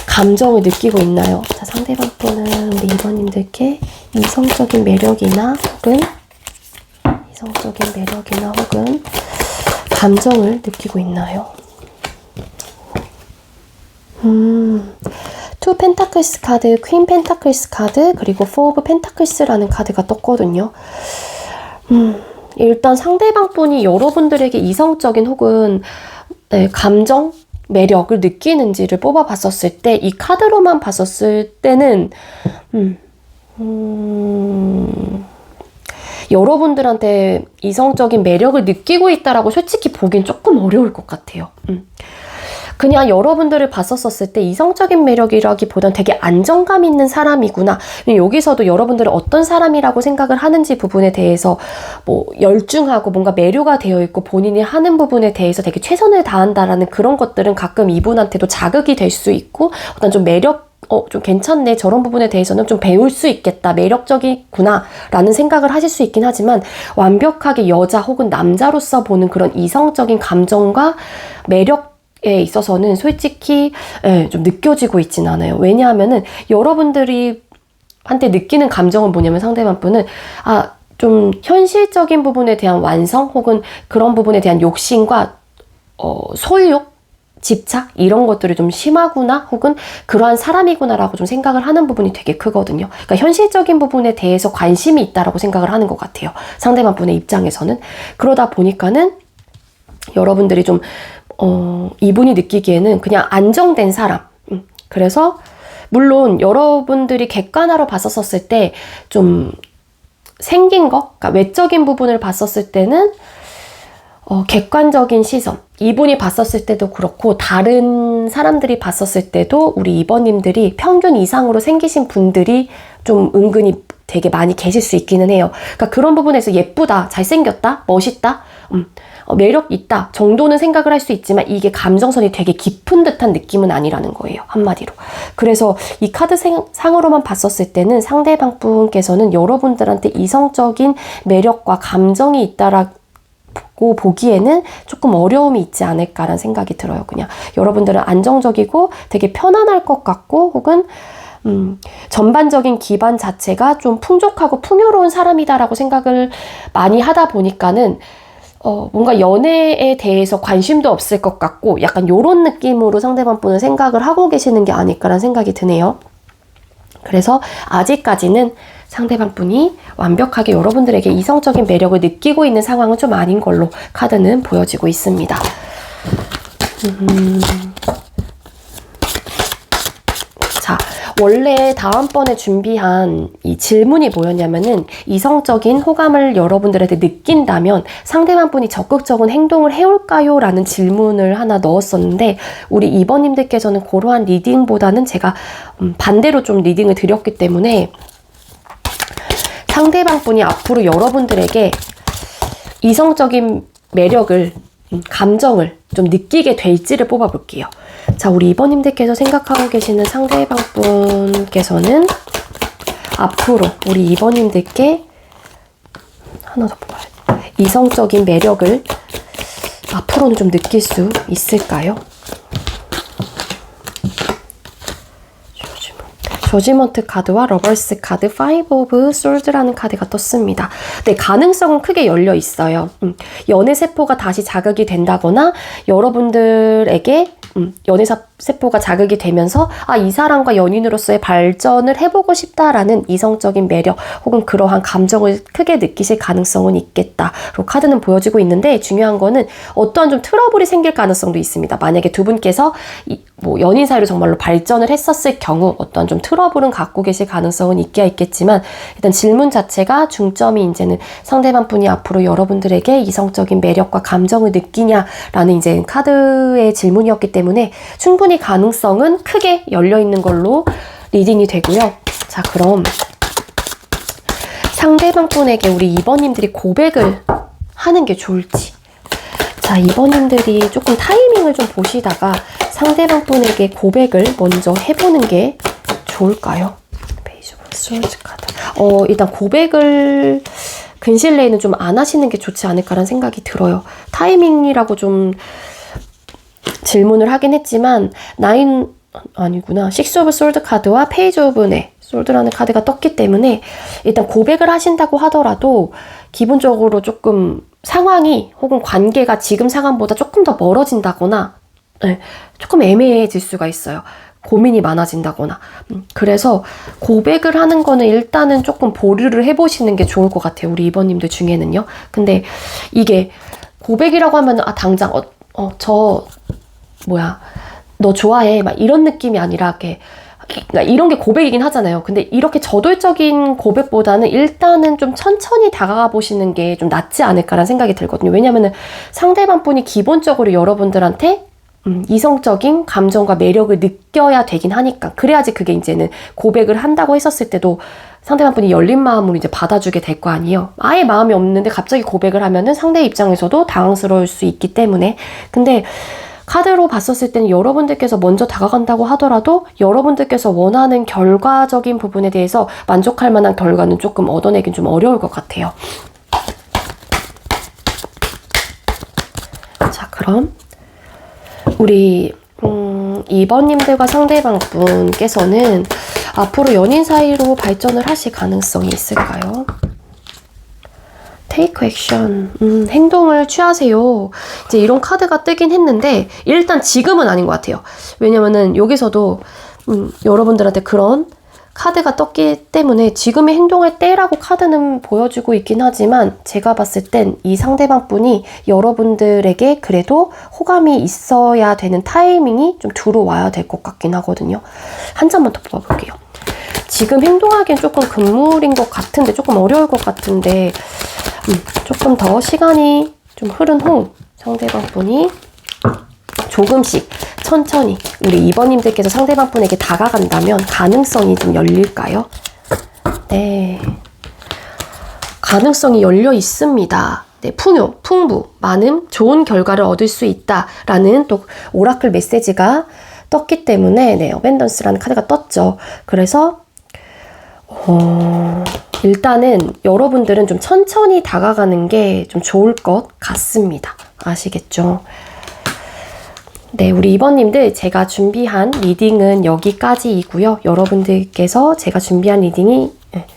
감정을 느끼고 있나요? 자, 상대방 분은 우리 2번님들께 이성적인 매력이나 혹은 감정을 느끼고 있나요? 투 펜타클스 카드, 퀸 펜타클스 카드, 그리고 포 오브 펜타클스라는 카드가 떴거든요. 일단 상대방 분이 여러분들에게 이성적인 혹은 감정, 매력을 느끼는지를 뽑아봤었을 때 이 카드로만 봤었을 때는 여러분들한테 이성적인 매력을 느끼고 있다라고 솔직히 보긴 조금 어려울 것 같아요. 그냥 여러분들을 봤었을 때 이성적인 매력이라기보단 되게 안정감 있는 사람이구나. 여기서도 여러분들은 어떤 사람이라고 생각을 하는지 부분에 대해서 뭐 열중하고 뭔가 매료가 되어 있고 본인이 하는 부분에 대해서 되게 최선을 다한다라는 그런 것들은 가끔 이분한테도 자극이 될 수 있고 어떤 좀 매력 좀 괜찮네. 저런 부분에 대해서는 좀 배울 수 있겠다. 매력적이구나. 라는 생각을 하실 수 있긴 하지만 완벽하게 여자 혹은 남자로서 보는 그런 이성적인 감정과 매력에 있어서는 솔직히 좀 느껴지고 있진 않아요. 왜냐하면은 여러분들이 한테 느끼는 감정은 뭐냐면 상대방 분은 좀 현실적인 부분에 대한 완성 혹은 그런 부분에 대한 욕심과 소유욕, 집착 이런 것들이 좀 심하구나 혹은 그러한 사람이구나라고 좀 생각을 하는 부분이 되게 크거든요. 그러니까 현실적인 부분에 대해서 관심이 있다라고 생각을 하는 것 같아요. 상대방 분의 입장에서는. 그러다 보니까는 여러분들이 좀 이분이 느끼기에는 그냥 안정된 사람. 그래서 물론 여러분들이 객관화로 봤었을 때 좀 생긴 것, 그러니까 외적인 부분을 봤었을 때는 객관적인 시선, 이분이 봤었을 때도 그렇고 다른 사람들이 봤었을 때도 우리 2번님들이 평균 이상으로 생기신 분들이 좀 은근히 되게 많이 계실 수 있기는 해요. 그러니까 그런 부분에서 예쁘다, 잘생겼다, 멋있다, 매력 있다 정도는 생각을 할 수 있지만 이게 감정선이 되게 깊은 듯한 느낌은 아니라는 거예요. 한마디로. 그래서 이 카드 상으로만 봤었을 때는 상대방 분께서는 여러분들한테 이성적인 매력과 감정이 있다라고 보기에는 조금 어려움이 있지 않을까라는 생각이 들어요. 그냥 여러분들은 안정적이고 되게 편안할 것 같고 혹은 전반적인 기반 자체가 좀 풍족하고 풍요로운 사람이다라고 생각을 많이 하다 보니까는 뭔가 연애에 대해서 관심도 없을 것 같고 약간 요런 느낌으로 상대방 분은 생각을 하고 계시는 게 아닐까라는 생각이 드네요. 그래서 아직까지는 상대방분이 완벽하게 여러분들에게 이성적인 매력을 느끼고 있는 상황은 좀 아닌 걸로 카드는 보여지고 있습니다. 자, 원래 다음번에 준비한 이 질문이 뭐였냐면은 이성적인 호감을 여러분들한테 느낀다면 상대방분이 적극적인 행동을 해올까요? 라는 질문을 하나 넣었었는데 우리 2번님들께서는 그러한 리딩보다는 제가 반대로 좀 리딩을 드렸기 때문에 상대방분이 앞으로 여러분들에게 이성적인 매력을, 감정을 좀 느끼게 될지를 뽑아볼게요. 자, 우리 2번님들께서 생각하고 계시는 상대방분께서는 앞으로 우리 2번님들께 하나 더 뽑아야 돼. 이성적인 매력을 앞으로는 좀 느낄 수 있을까요? 저지먼트 카드와 러버스 카드, 5 of Swords라는 카드가 떴습니다. 네, 가능성은 크게 열려 있어요. 연애 세포가 다시 자극이 된다거나 여러분들에게 연애 세포가 자극이 되면서 이 사람과 연인으로서의 발전을 해보고 싶다라는 이성적인 매력 혹은 그러한 감정을 크게 느끼실 가능성은 있겠다로 카드는 보여지고 있는데 중요한 거는 어떠한 좀 트러블이 생길 가능성도 있습니다. 만약에 두 분께서 연인 사이로 정말로 발전을 했었을 경우 어떠한 좀 트러블은 갖고 계실 가능성은 있겠지만 일단 질문 자체가 중점이 이제는 상대방 분이 앞으로 여러분들에게 이성적인 매력과 감정을 느끼냐라는 이제 카드의 질문이었기 때문에 충분히 가능성은 크게 열려있는 걸로 리딩이 되고요. 자, 그럼 상대방 분에게 우리 2번님들이 고백을 하는 게 좋을지. 자, 2번님들이 조금 타이밍을 좀 보시다가 상대방 분에게 고백을 먼저 해보는 게 좋을까요? 페이지 오브 스워즈 카드. 일단 고백을 근실 내에는 좀 안 하시는 게 좋지 않을까라는 생각이 들어요. 타이밍이라고 좀 질문을 하긴 했지만 6 오브 솔드 카드와 페이지 오브 솔드라는 카드가 떴기 때문에 일단 고백을 하신다고 하더라도 기본적으로 조금 상황이 혹은 관계가 지금 상황보다 조금 더 멀어진다거나 조금 애매해질 수가 있어요. 고민이 많아진다거나. 그래서 고백을 하는 거는 일단은 조금 보류를 해보시는 게 좋을 것 같아요. 우리 2번님들 중에는요. 근데 이게 고백이라고 하면 당장 너 좋아해 막 이런 느낌이 아니라 그러니까 이런 게 고백이긴 하잖아요. 근데 이렇게 저돌적인 고백보다는 일단은 좀 천천히 다가가 보시는 게 좀 낫지 않을까라는 생각이 들거든요. 왜냐면은 상대방 분이 기본적으로 여러분들한테 이성적인 감정과 매력을 느껴야 되긴 하니까 그래야지 그게 이제는 고백을 한다고 했었을 때도 상대방 분이 열린 마음으로 이제 받아주게 될 거 아니에요. 아예 마음이 없는데 갑자기 고백을 하면은 상대 입장에서도 당황스러울 수 있기 때문에. 근데 카드로 봤었을 때는 여러분들께서 먼저 다가간다고 하더라도 여러분들께서 원하는 결과적인 부분에 대해서 만족할 만한 결과는 조금 얻어내긴 좀 어려울 것 같아요. 자, 그럼 우리 2번님들과 상대방 분께서는 앞으로 연인 사이로 발전을 하실 가능성이 있을까요? Take action. 행동을 취하세요. 이제 이런 카드가 뜨긴 했는데 일단 지금은 아닌 것 같아요. 왜냐면은 여기서도 여러분들한테 그런 카드가 떴기 때문에 지금의 행동할 때라고 카드는 보여주고 있긴 하지만 제가 봤을 땐 이 상대방 분이 여러분들에게 그래도 호감이 있어야 되는 타이밍이 좀 들어와야 될 것 같긴 하거든요. 한 장만 더 뽑아볼게요. 지금 행동하기엔 조금 금물인 것 같은데 조금 어려울 것 같은데 조금 더 시간이 좀 흐른 후 상대방 분이 조금씩 천천히 우리 2번님들께서 상대방 분에게 다가간다면 가능성이 좀 열릴까요? 네, 가능성이 열려 있습니다. 네, 풍요, 풍부, 많음, 좋은 결과를 얻을 수 있다라는 또 오라클 메시지가 떴기 때문에 네, 어벤던스라는 카드가 떴죠. 그래서 일단은 여러분들은 좀 천천히 다가가는 게 좀 좋을 것 같습니다. 아시겠죠? 네, 우리 2번님들 제가 준비한 리딩은 여기까지이고요. 여러분들께서 제가 준비한 리딩이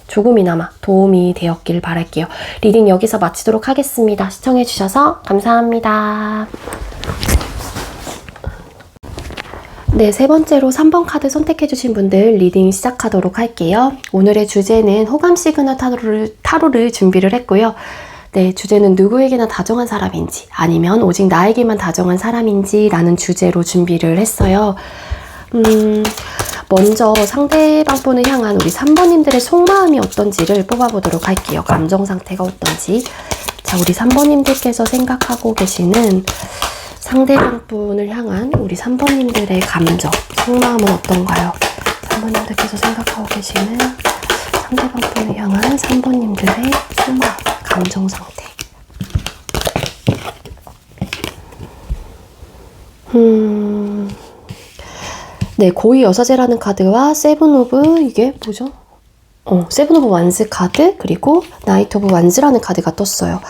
조금이나마 도움이 되었길 바랄게요. 리딩 여기서 마치도록 하겠습니다. 시청해주셔서 감사합니다. 네, 세 번째로 3번 카드 선택해주신 분들 리딩 시작하도록 할게요. 오늘의 주제는 호감 시그널 타로를 준비를 했고요. 네, 주제는 누구에게나 다정한 사람인지 아니면 오직 나에게만 다정한 사람인지 라는 주제로 준비를 했어요. 먼저 상대방 분을 향한 우리 3번님들의 속마음이 어떤지를 뽑아보도록 할게요. 감정 상태가 어떤지. 자, 우리 3번님들께서 생각하고 계시는 상대방 분을 향한 우리 3번님들의 감정, 속마음은 어떤가요? 3번님들께서 생각하고 계시는 상대방 분을 향한 3번님들의 속마음, 감정 상태. 네, 고위 여사제라는 카드와 세븐 오브, 이게 뭐죠? 세븐 오브 완즈 카드, 그리고 나이트 오브 완즈라는 카드가 떴어요.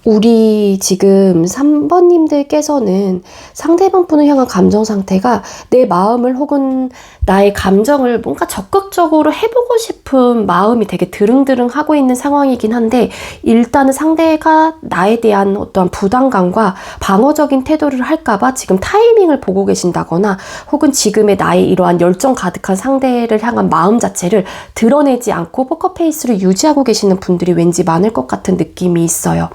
우리 지금 3번님들께서는 상대방 분을 향한 감정 상태가 내 마음을 혹은 나의 감정을 뭔가 적극적으로 해보고 싶은 마음이 되게 드릉드릉 하고 있는 상황이긴 한데, 일단은 상대가 나에 대한 어떠한 부담감과 방어적인 태도를 할까봐 지금 타이밍을 보고 계신다거나, 혹은 지금의 나의 이러한 열정 가득한 상대를 향한 마음 자체를 드러내지 않고 포커페이스를 유지하고 계시는 분들이 왠지 많을 것 같은 느낌이 있어요.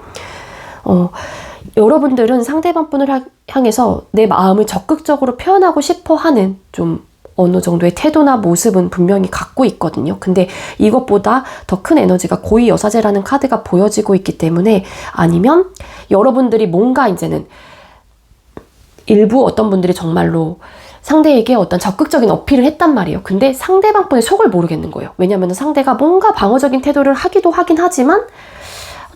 여러분들은 상대방 분을 향해서 내 마음을 적극적으로 표현하고 싶어 하는 좀 어느 정도의 태도나 모습은 분명히 갖고 있거든요. 근데 이것보다 더 큰 에너지가 고위 여사제라는 카드가 보여지고 있기 때문에, 아니면 여러분들이 뭔가 이제는 일부 어떤 분들이 정말로 상대에게 어떤 적극적인 어필을 했단 말이에요. 근데 상대방 분의 속을 모르겠는 거예요. 왜냐면 상대가 뭔가 방어적인 태도를 하기도 하긴 하지만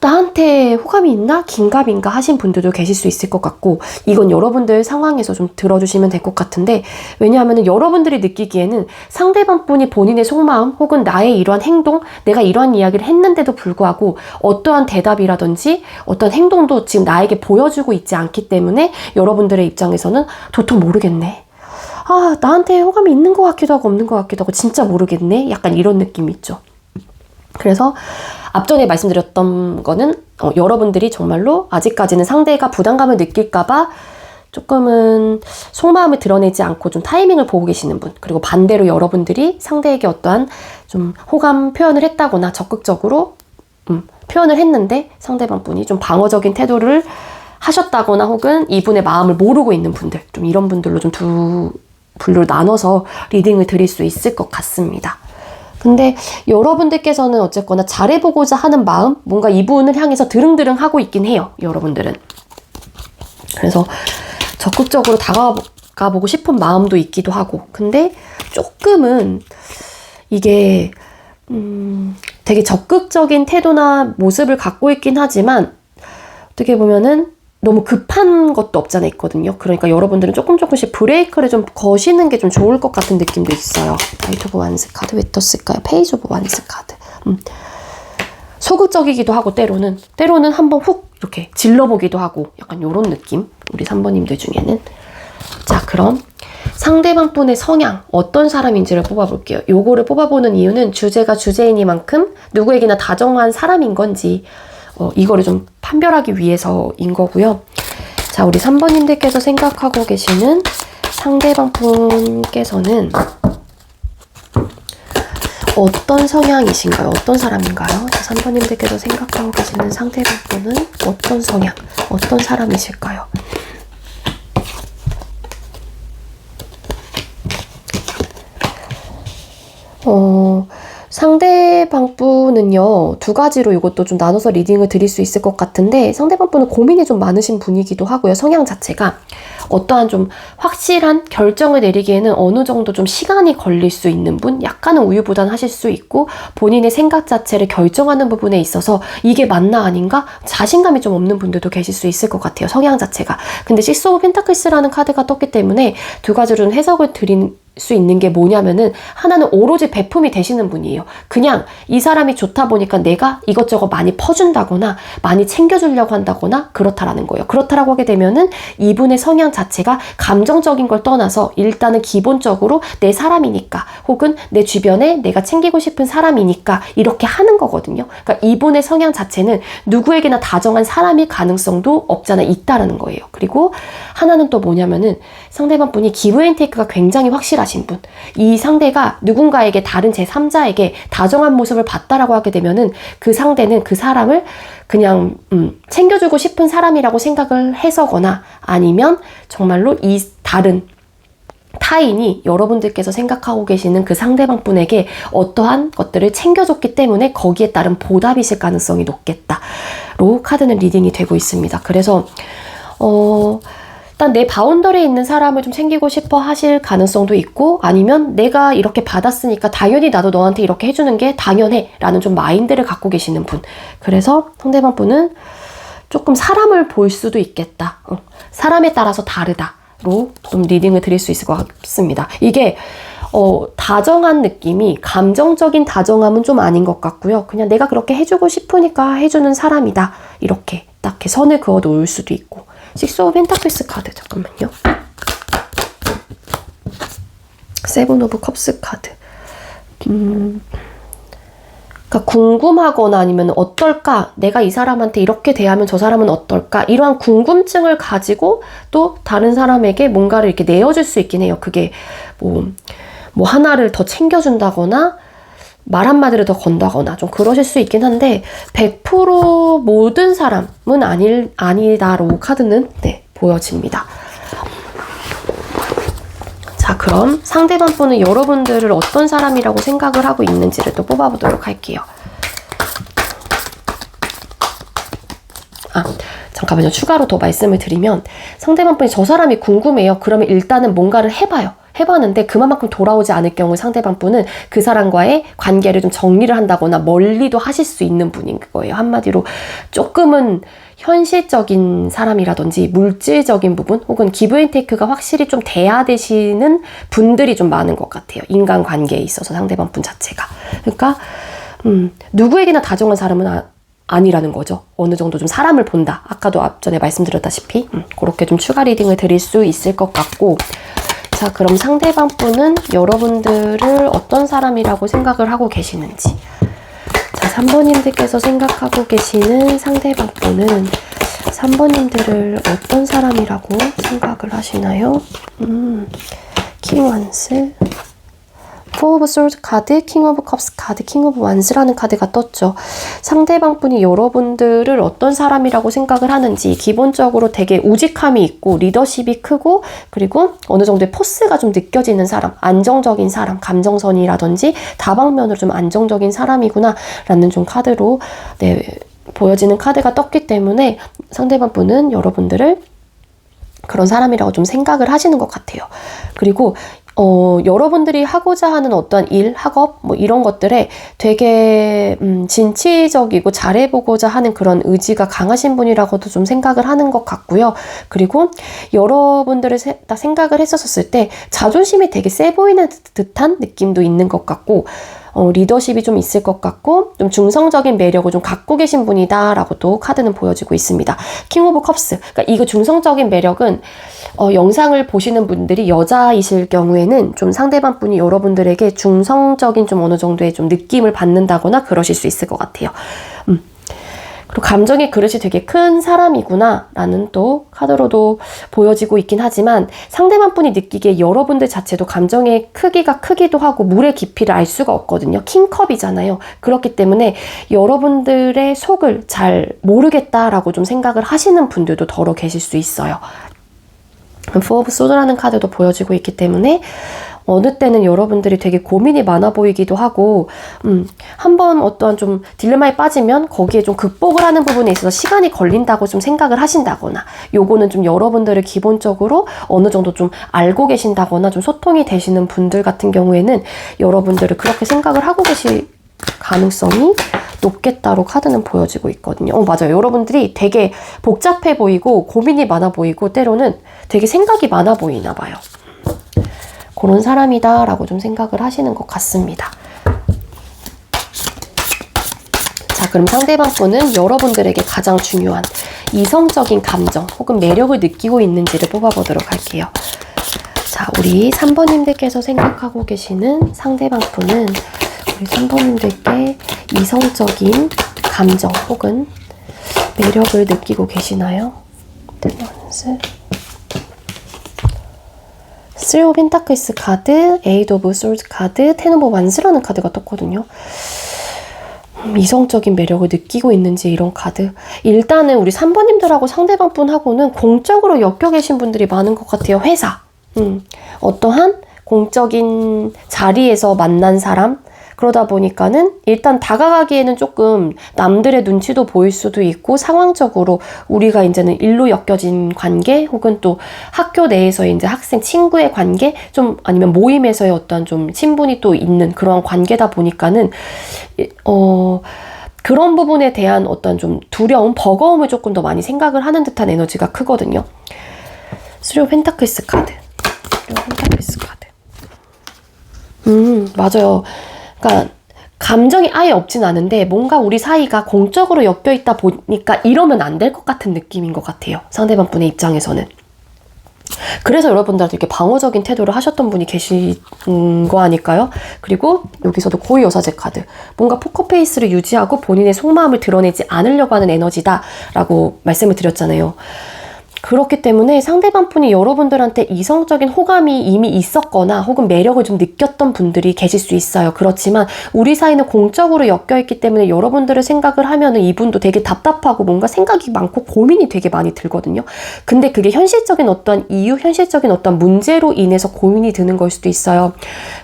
나한테 호감이 있나? 긴가민가 하신 분들도 계실 수 있을 것 같고, 이건 여러분들 상황에서 좀 들어주시면 될 것 같은데, 왜냐하면 여러분들이 느끼기에는 상대방 분이 본인의 속마음 혹은 나의 이러한 행동, 내가 이러한 이야기를 했는데도 불구하고 어떠한 대답이라든지 어떤 행동도 지금 나에게 보여주고 있지 않기 때문에 여러분들의 입장에서는 도통 모르겠네. 아, 나한테 호감이 있는 것 같기도 하고 없는 것 같기도 하고 진짜 모르겠네. 약간 이런 느낌이 있죠. 그래서 앞전에 말씀드렸던 거는 여러분들이 정말로 아직까지는 상대가 부담감을 느낄까봐 조금은 속마음을 드러내지 않고 좀 타이밍을 보고 계시는 분, 그리고 반대로 여러분들이 상대에게 어떠한 좀 호감 표현을 했다거나 적극적으로 표현을 했는데 상대방 분이 좀 방어적인 태도를 하셨다거나, 혹은 이분의 마음을 모르고 있는 분들, 좀 이런 분들로 좀 두 분류로 나눠서 리딩을 드릴 수 있을 것 같습니다. 근데 여러분들께서는 어쨌거나 잘해보고자 하는 마음, 뭔가 이분을 향해서 드릉드릉 하고 있긴 해요, 여러분들은. 그래서 적극적으로 다가가보고 싶은 마음도 있기도 하고, 근데 조금은 이게 되게 적극적인 태도나 모습을 갖고 있긴 하지만 어떻게 보면은 너무 급한 것도 없잖아 있거든요. 그러니까 여러분들은 조금씩 브레이크를 좀 거시는 게 좀 좋을 것 같은 느낌도 있어요. 나이트 오브 완스 카드 왜 떴을까요? 페이지 오브 완스 카드. 소극적이기도 하고 때로는 한번 훅 이렇게 질러보기도 하고 약간 이런 느낌. 우리 3번님들 중에는. 자, 그럼 상대방 분의 성향 어떤 사람인지를 뽑아볼게요. 요거를 뽑아보는 이유는 주제가 주제이니만큼 누구에게나 다정한 사람인 건지 이거를 좀 판별하기 위해서인 거고요. 자, 우리 3번님들께서 생각하고 계시는 상대방 분께서는 어떤 성향이신가요? 어떤 사람인가요? 자, 3번님들께서 생각하고 계시는 상대방 분은 어떤 성향, 어떤 사람이실까요? 상대방 분은요, 두 가지로 이것도 좀 나눠서 리딩을 드릴 수 있을 것 같은데, 상대방 분은 고민이 좀 많으신 분이기도 하고요. 성향 자체가 어떠한 좀 확실한 결정을 내리기에는 어느 정도 좀 시간이 걸릴 수 있는 분, 약간은 우유부단하실 수 있고, 본인의 생각 자체를 결정하는 부분에 있어서 이게 맞나 아닌가 자신감이 좀 없는 분들도 계실 수 있을 것 같아요, 성향 자체가. 근데 식스 오브 펜타클스라는 카드가 떴기 때문에 두 가지로는 해석을 수 있는 게 뭐냐면은 하나는 오로지 베품이 되시는 분이에요. 그냥 이 사람이 좋다 보니까 내가 이것저것 많이 퍼준다거나 많이 챙겨주려고 한다거나 그렇다라는 거예요. 그렇다라고 하게 되면은 이분의 성향 자체가 감정적인 걸 떠나서 일단은 기본적으로 내 사람이니까 혹은 내 주변에 내가 챙기고 싶은 사람이니까 이렇게 하는 거거든요. 그러니까 이분의 성향 자체는 누구에게나 다정한 사람일 가능성도 없잖아 있다라는 거예요. 그리고 하나는 또 뭐냐면은 상대방 분이 기브 앤 테이크가 굉장히 확실하신 분. 이 상대가 누군가에게 다른 제3자에게 다정한 모습을 봤다라고 하게 되면은 그 상대는 그 사람을 그냥 챙겨주고 싶은 사람이라고 생각을 해서거나 아니면 정말로 이 다른 타인이 여러분들께서 생각하고 계시는 그 상대방 분에게 어떠한 것들을 챙겨줬기 때문에 거기에 따른 보답이 있을 가능성이 높겠다로 카드는 리딩이 되고 있습니다. 그래서 일단 내 바운더리에 있는 사람을 좀 챙기고 싶어 하실 가능성도 있고 아니면 내가 이렇게 받았으니까 당연히 나도 너한테 이렇게 해주는 게 당연해 라는 좀 마인드를 갖고 계시는 분. 그래서 상대방 분은 조금 사람을 볼 수도 있겠다. 사람에 따라서 다르다로 좀 리딩을 드릴 수 있을 것 같습니다. 이게 다정한 느낌이 감정적인 다정함은 좀 아닌 것 같고요. 그냥 내가 그렇게 해주고 싶으니까 해주는 사람이다. 이렇게 딱 선을 그어 놓을 수도 있고. 식스 오브 펜타클스 카드 잠깐만요. 세븐 오브 컵스 카드. 그러니까 궁금하거나 아니면 어떨까? 내가 이 사람한테 이렇게 대하면 저 사람은 어떨까? 이러한 궁금증을 가지고 또 다른 사람에게 뭔가를 이렇게 내어줄 수 있긴 해요. 그게 뭐 하나를 더 챙겨준다거나 말 한마디를 더 건다거나 좀 그러실 수 있긴 한데 100% 모든 사람은 아니다로 카드는 보여집니다. 자, 그럼 상대방 분은 여러분들을 어떤 사람이라고 생각을 하고 있는지를 또 뽑아보도록 할게요. 잠깐만요. 추가로 더 말씀을 드리면 상대방 분이 저 사람이 궁금해요. 그러면 일단은 뭔가를 해봤는데 그만큼 돌아오지 않을 경우 상대방 분은 그 사람과의 관계를 좀 정리를 한다거나 멀리도 하실 수 있는 분인 거예요. 한마디로 조금은 현실적인 사람이라든지 물질적인 부분 혹은 기브 앤 테이크가 확실히 좀 돼야 되시는 분들이 좀 많은 것 같아요. 인간관계에 있어서 상대방 분 자체가. 그러니까 누구에게나 다정한 사람은 아니라는 거죠. 어느 정도 좀 사람을 본다. 아까도 앞전에 말씀드렸다시피 그렇게 좀 추가 리딩을 드릴 수 있을 것 같고, 자, 그럼 상대방 분은 여러분들을 어떤 사람이라고 생각을 하고 계시는지. 자, 3번님들께서 생각하고 계시는 상대방 분은 3번님들을 어떤 사람이라고 생각을 하시나요? 킹 원스, 포 오브 솔드 카드, 킹 오브 컵스 카드, 킹 오브 완스라는 카드가 떴죠. 상대방 분이 여러분들을 어떤 사람이라고 생각을 하는지 기본적으로 되게 우직함이 있고 리더십이 크고 그리고 어느 정도의 포스가 좀 느껴지는 사람, 안정적인 사람, 감정선이라든지 다방면으로 좀 안정적인 사람이구나 라는 좀 카드로 보여지는 카드가 떴기 때문에 상대방 분은 여러분들을 그런 사람이라고 좀 생각을 하시는 것 같아요. 그리고 여러분들이 하고자 하는 어떤 일, 학업, 뭐 이런 것들에 되게 진취적이고 잘해보고자 하는 그런 의지가 강하신 분이라고도 좀 생각을 하는 것 같고요. 그리고 여러분들을 딱 생각을 했었을 때 자존심이 되게 세 보이는 듯한 느낌도 있는 것 같고, 리더십이 좀 있을 것 같고 좀 중성적인 매력을 좀 갖고 계신 분이다 라고도 카드는 보여지고 있습니다. 킹 오브 컵스, 그러니까 이거 중성적인 매력은 영상을 보시는 분들이 여자이실 경우에는 좀 상대방 분이 여러분들에게 중성적인 좀 어느 정도의 좀 느낌을 받는다거나 그러실 수 있을 것 같아요. 그리고 감정의 그릇이 되게 큰 사람이구나 라는 또 카드로도 보여지고 있긴 하지만 상대방 분이 느끼기에 여러분들 자체도 감정의 크기가 크기도 하고 물의 깊이를 알 수가 없거든요. 킹컵이잖아요. 그렇기 때문에 여러분들의 속을 잘 모르겠다라고 좀 생각을 하시는 분들도 더러 계실 수 있어요. 포 오브 소드라는 카드도 보여지고 있기 때문에 어느 때는 여러분들이 되게 고민이 많아 보이기도 하고 한번 어떠한 좀 딜레마에 빠지면 거기에 좀 극복을 하는 부분에 있어서 시간이 걸린다고 좀 생각을 하신다거나, 요거는 좀 여러분들을 기본적으로 어느 정도 좀 알고 계신다거나 좀 소통이 되시는 분들 같은 경우에는 여러분들을 그렇게 생각을 하고 계실 가능성이 높겠다로 카드는 보여지고 있거든요. 맞아요. 여러분들이 되게 복잡해 보이고 고민이 많아 보이고 때로는 되게 생각이 많아 보이나 봐요. 그런 사람이다 라고 좀 생각을 하시는 것 같습니다. 자, 그럼 상대방 분은 여러분들에게 가장 중요한 이성적인 감정 혹은 매력을 느끼고 있는지를 뽑아보도록 할게요. 자, 우리 3번님들께서 생각하고 계시는 상대방 분은 우리 3번님들께 이성적인 감정 혹은 매력을 느끼고 계시나요? 테너스, 3 오브 펜타클스 카드, 8 오브 솔드 카드, 10 오브 완스라는 카드가 떴거든요. 이성적인 매력을 느끼고 있는지 이런 카드. 일단은 우리 3번님들하고 상대방 분하고는 공적으로 엮여 계신 분들이 많은 것 같아요. 회사. 어떠한 공적인 자리에서 만난 사람. 그러다 보니까는 일단 다가가기에는 조금 남들의 눈치도 보일 수도 있고 상황적으로 우리가 이제는 일로 엮여진 관계 혹은 또 학교 내에서의 이제 학생 친구의 관계 좀 아니면 모임에서의 어떤 좀 친분이 또 있는 그런 관계다 보니까는 그런 부분에 대한 어떤 좀 두려움, 버거움을 조금 더 많이 생각을 하는 듯한 에너지가 크거든요. 3 펜타클스 카드. 3 펜타클스 카드. 맞아요. 그러니까 감정이 아예 없진 않은데 뭔가 우리 사이가 공적으로 엮여 있다 보니까 이러면 안 될 것 같은 느낌인 것 같아요. 상대방 분의 입장에서는. 그래서 여러분들한테 이렇게 방어적인 태도를 하셨던 분이 계신 거 아닐까요? 그리고 여기서도 고위 여사제 카드. 뭔가 포커페이스를 유지하고 본인의 속마음을 드러내지 않으려고 하는 에너지다라고 말씀을 드렸잖아요. 그렇기 때문에 상대방 분이 여러분들한테 이성적인 호감이 이미 있었거나 혹은 매력을 좀 느꼈던 분들이 계실 수 있어요. 그렇지만 우리 사이는 공적으로 엮여있기 때문에 여러분들의 생각을 하면은 이분도 되게 답답하고 뭔가 생각이 많고 고민이 되게 많이 들거든요. 근데 그게 현실적인 어떤 이유, 현실적인 어떤 문제로 인해서 고민이 드는 걸 수도 있어요.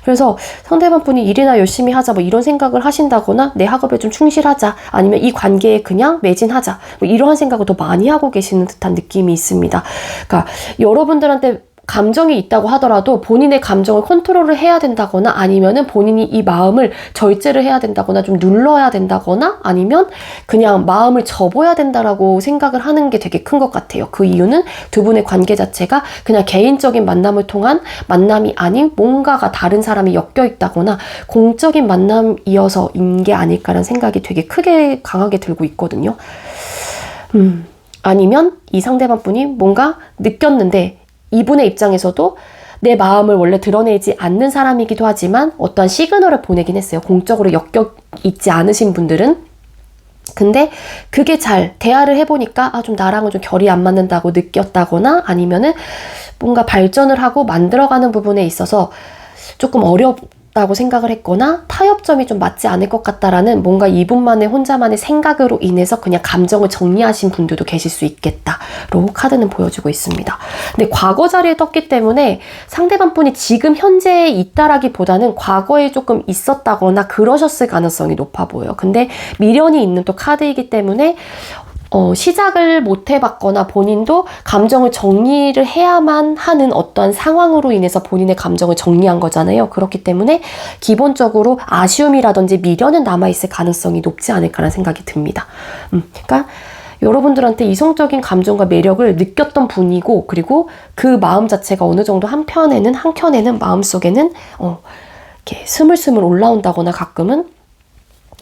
그래서 상대방 분이 일이나 열심히 하자 뭐 이런 생각을 하신다거나 내 학업에 좀 충실하자 아니면 이 관계에 그냥 매진하자 뭐 이러한 생각을 더 많이 하고 계시는 듯한 느낌이 있습니다. 그러니까 여러분들한테 감정이 있다고 하더라도 본인의 감정을 컨트롤을 해야 된다거나 아니면은 본인이 이 마음을 절제를 해야 된다거나 좀 눌러야 된다거나 아니면 그냥 마음을 접어야 된다라고 생각을 하는 게 되게 큰 것 같아요. 그 이유는 두 분의 관계 자체가 그냥 개인적인 만남을 통한 만남이 아닌 뭔가가 다른 사람이 엮여 있다거나 공적인 만남이어서인 게 아닐까라는 생각이 되게 크게 강하게 들고 있거든요. 아니면 이 상대방 분이 뭔가 느꼈는데 이분의 입장에서도 내 마음을 원래 드러내지 않는 사람이기도 하지만 어떠한 시그널을 보내긴 했어요. 공적으로 엮여 있지 않으신 분들은. 근데 그게 잘 대화를 해보니까 좀 나랑은 좀 결이 안 맞는다고 느꼈다거나 아니면은 뭔가 발전을 하고 만들어가는 부분에 있어서 조금 어렵다고 생각을 했거나 타협점이 좀 맞지 않을 것 같다라는 뭔가 이분만의 혼자만의 생각으로 인해서 그냥 감정을 정리하신 분들도 계실 수 있겠다로 카드는 보여주고 있습니다. 근데 과거 자리에 떴기 때문에 상대방 분이 지금 현재에 있다라기보다는 과거에 조금 있었다거나 그러셨을 가능성이 높아 보여요. 근데 미련이 있는 또 카드이기 때문에 시작을 못 해봤거나 본인도 감정을 정리를 해야만 하는 어떤 상황으로 인해서 본인의 감정을 정리한 거잖아요. 그렇기 때문에 기본적으로 아쉬움이라든지 미련은 남아있을 가능성이 높지 않을까라는 생각이 듭니다. 그러니까 여러분들한테 이성적인 감정과 매력을 느꼈던 분이고 그리고 그 마음 자체가 어느 정도 한켠에는 마음속에는 이렇게 스물스물 올라온다거나 가끔은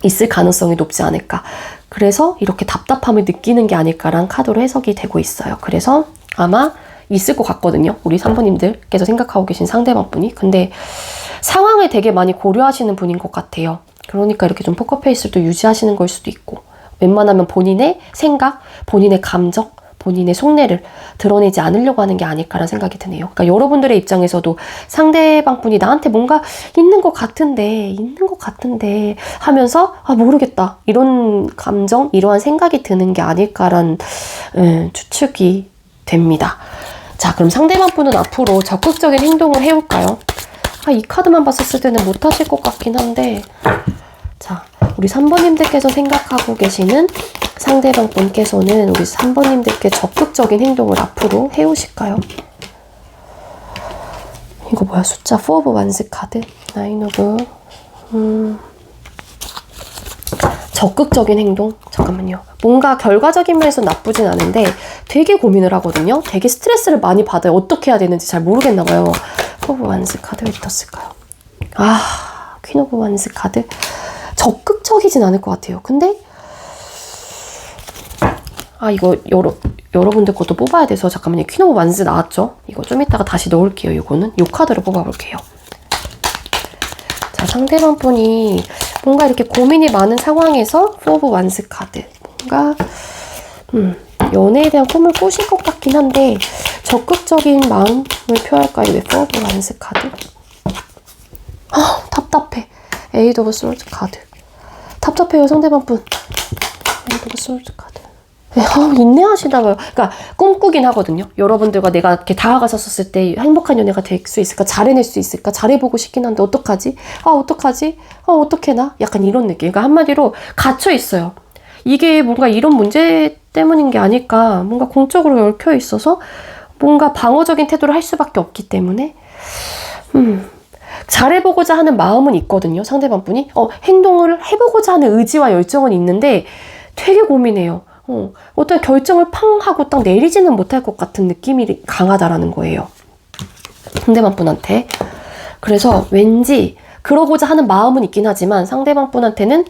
있을 가능성이 높지 않을까. 그래서 이렇게 답답함을 느끼는 게 아닐까라는 카드로 해석이 되고 있어요. 그래서 아마 있을 것 같거든요. 우리 3번님들께서 생각하고 계신 상대방 분이. 근데 상황을 되게 많이 고려하시는 분인 것 같아요. 그러니까 이렇게 좀 포커페이스를 유지하시는 걸 수도 있고 웬만하면 본인의 생각, 본인의 감정, 본인의 속내를 드러내지 않으려고 하는 게 아닐까라는 생각이 드네요. 그러니까 여러분들의 입장에서도 상대방 분이 나한테 뭔가 있는 것 같은데 하면서 모르겠다. 이런 감정, 이러한 생각이 드는 게 아닐까라는 추측이 됩니다. 자, 그럼 상대방 분은 앞으로 적극적인 행동을 해올까요? 이 카드만 봤었을 때는 못하실 것 같긴 한데 자, 우리 3번님들께서 생각하고 계시는 상대방 분께서는 우리 3번님들께 적극적인 행동을 앞으로 해오실까요? 이거 뭐야? 숫자 4 오브 완스 카드? 9 오브 적극적인 행동? 잠깐만요. 뭔가 결과적인 면에서 나쁘진 않은데 되게 고민을 하거든요. 되게 스트레스를 많이 받아요. 어떻게 해야 되는지 잘 모르겠나 봐요. 오브 완스 카드 왜 떴을까요? 아, 퀸 오브 완스 카드. 적극적이진 않을 것 같아요. 근데 이거 여러분들 것도 뽑아야 돼서 잠깐만요. 퀸 오브 완스 나왔죠? 이거 좀 이따가 다시 넣을게요. 이거는 요 카드로 뽑아볼게요. 자, 상대방 분이 뭔가 이렇게 고민이 많은 상황에서 포 오브 완스 카드. 뭔가 연애에 대한 꿈을 꾸실 것 같긴 한데 적극적인 마음을 표할까요? 왜 포 오브 완스 카드? 답답해. 에이드 오브 솔드 카드. 답답해요, 상대방 분. 에이드 오브 솔드 카드. 인내하시나 봐요. 그러니까 꿈꾸긴 하거든요. 여러분들과 내가 이렇게 다가갔었을 때 행복한 연애가 될 수 있을까? 잘해낼 수 있을까? 잘해보고 싶긴 한데 어떡하지? 어떡하지? 어떡해나? 약간 이런 느낌. 그러니까 한마디로 갇혀 있어요. 이게 뭔가 이런 문제 때문인 게 아닐까. 뭔가 공적으로 얽혀 있어서 뭔가 방어적인 태도를 할 수밖에 없기 때문에 잘해보고자 하는 마음은 있거든요. 상대방 분이 행동을 해보고자 하는 의지와 열정은 있는데 되게 고민해요. 어떤 결정을 팡 하고 딱 내리지는 못할 것 같은 느낌이 강하다라는 거예요. 상대방 분한테. 그래서 왠지 그러고자 하는 마음은 있긴 하지만 상대방 분한테는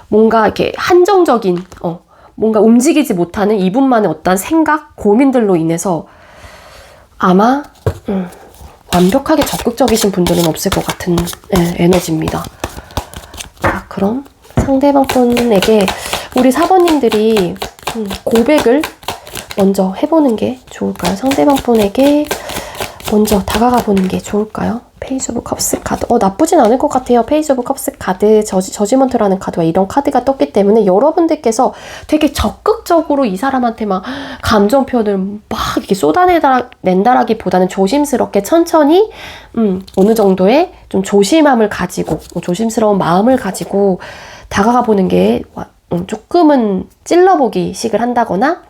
뭔가 이렇게 한정적인 뭔가 움직이지 못하는 이분만의 어떤 생각, 고민들로 인해서 아마 완벽하게 적극적이신 분들은 없을 것 같은 에너지입니다. 자, 그럼 상대방 분에게 우리 사번님들이 고백을 먼저 해보는 게 좋을까요? 상대방 분에게 먼저 다가가 보는 게 좋을까요? 페이스 오브 컵스 카드. 나쁘진 않을 것 같아요. 페이스 오브 컵스 카드, 저지먼트라는 카드와 이런 카드가 떴기 때문에 여러분들께서 되게 적극적으로 이 사람한테 막 감정 표현을 막 이렇게 쏟아낸다라기보다는 조심스럽게 천천히 어느 정도의 좀 조심함을 가지고 조심스러운 마음을 가지고 다가가 보는 게 조금은 찔러보기 식을 한다거나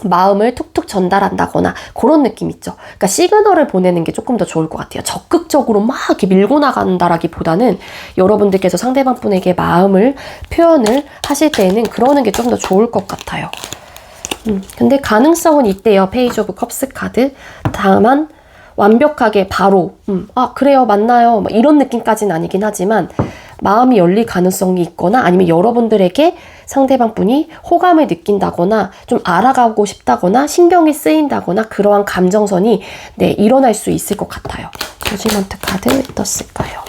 마음을 툭툭 전달한다거나 그런 느낌 있죠. 그러니까 시그널을 보내는 게 조금 더 좋을 것 같아요. 적극적으로 막 이렇게 밀고 나간다라기보다는 여러분들께서 상대방 분에게 마음을 표현을 하실 때는 그러는 게 좀 더 좋을 것 같아요. 근데 가능성은 있대요. 페이지 오브 컵스 카드. 다만 완벽하게 바로 그래요, 만나요, 이런 느낌까지는 아니긴 하지만 마음이 열릴 가능성이 있거나 아니면 여러분들에게 상대방 분이 호감을 느낀다거나 좀 알아가고 싶다거나 신경이 쓰인다거나 그러한 감정선이 일어날 수 있을 것 같아요. 조지먼트 카드 왜 떴을까요?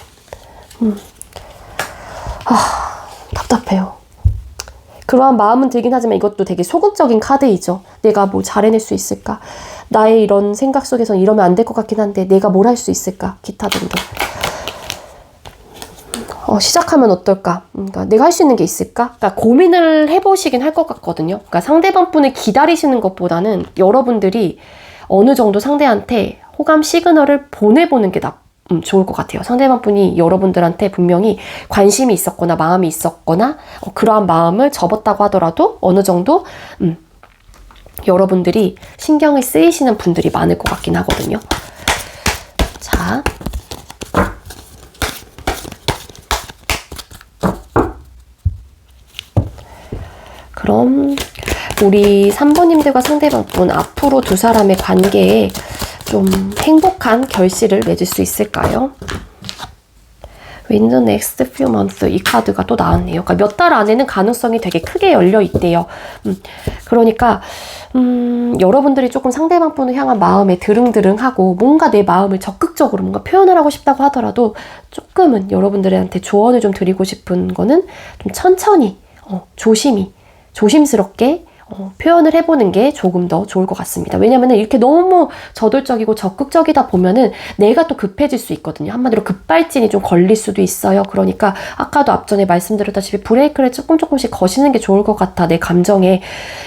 답답해요. 그러한 마음은 들긴 하지만 이것도 되게 소극적인 카드이죠. 내가 뭐 잘해낼 수 있을까? 나의 이런 생각 속에선 이러면 안 될 것 같긴 한데 내가 뭘 할 수 있을까? 기타 등등. 시작하면 어떨까? 그러니까 내가 할 수 있는 게 있을까? 그러니까 고민을 해보시긴 할 것 같거든요. 그러니까 상대방 분을 기다리시는 것보다는 여러분들이 어느 정도 상대한테 호감 시그널을 보내보는 게 좋을 것 같아요. 상대방 분이 여러분들한테 분명히 관심이 있었거나 마음이 있었거나 그러한 마음을 접었다고 하더라도 어느 정도 여러분들이 신경을 쓰이시는 분들이 많을 것 같긴 하거든요. 자, 그럼 우리 3번님들과 상대방 분 앞으로 두 사람의 관계에 좀 행복한 결실을 맺을 수 있을까요? In the next few months 이 카드가 또 나왔네요. 그러니까 몇 달 안에는 가능성이 되게 크게 열려 있대요. 그러니까 여러분들이 조금 상대방 분을 향한 마음에 드릉드릉하고 뭔가 내 마음을 적극적으로 뭔가 표현을 하고 싶다고 하더라도 조금은 여러분들한테 조언을 좀 드리고 싶은 거는 좀 천천히 조심스럽게 표현을 해보는 게 조금 더 좋을 것 같습니다. 왜냐면은 이렇게 너무 저돌적이고 적극적이다 보면은 내가 또 급해질 수 있거든요. 한마디로 급발진이 좀 걸릴 수도 있어요. 그러니까 아까도 앞전에 말씀드렸다시피 브레이크를 조금씩 거시는 게 좋을 것 같아. 내 감정에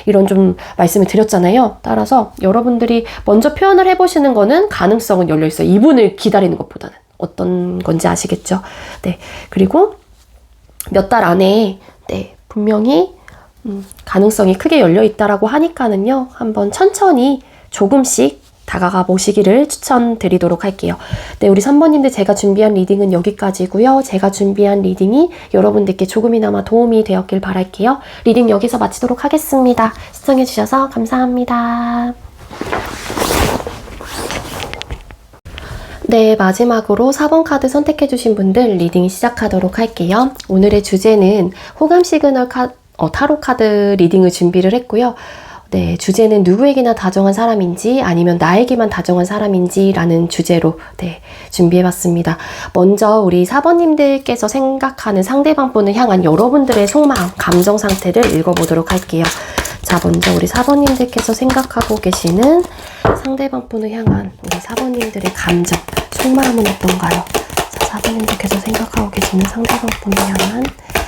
이런 좀 말씀을 드렸잖아요. 따라서 여러분들이 먼저 표현을 해보시는 거는 가능성은 열려있어요. 이분을 기다리는 것보다는. 어떤 건지 아시겠죠? 네. 그리고 몇 달 안에 분명히 가능성이 크게 열려있다라고 하니까는요. 한번 천천히 조금씩 다가가 보시기를 추천드리도록 할게요. 네, 우리 3번님들 제가 준비한 리딩은 여기까지고요. 제가 준비한 리딩이 여러분들께 조금이나마 도움이 되었길 바랄게요. 리딩 여기서 마치도록 하겠습니다. 시청해주셔서 감사합니다. 네, 마지막으로 4번 카드 선택해주신 분들 리딩 시작하도록 할게요. 오늘의 주제는 호감 시그널 타로 카드 리딩을 준비를 했고요. 네, 주제는 누구에게나 다정한 사람인지 아니면 나에게만 다정한 사람인지 라는 주제로 준비해봤습니다. 먼저 우리 4번님들께서 생각하는 상대방 분을 향한 여러분들의 속마음, 감정 상태를 읽어보도록 할게요. 자, 먼저 우리 4번님들께서 생각하고 계시는 상대방 분을 향한 우리 4번님들의 감정, 속마음은 어떤가요? 자, 4번님들께서 생각하고 계시는 상대방 분을 향한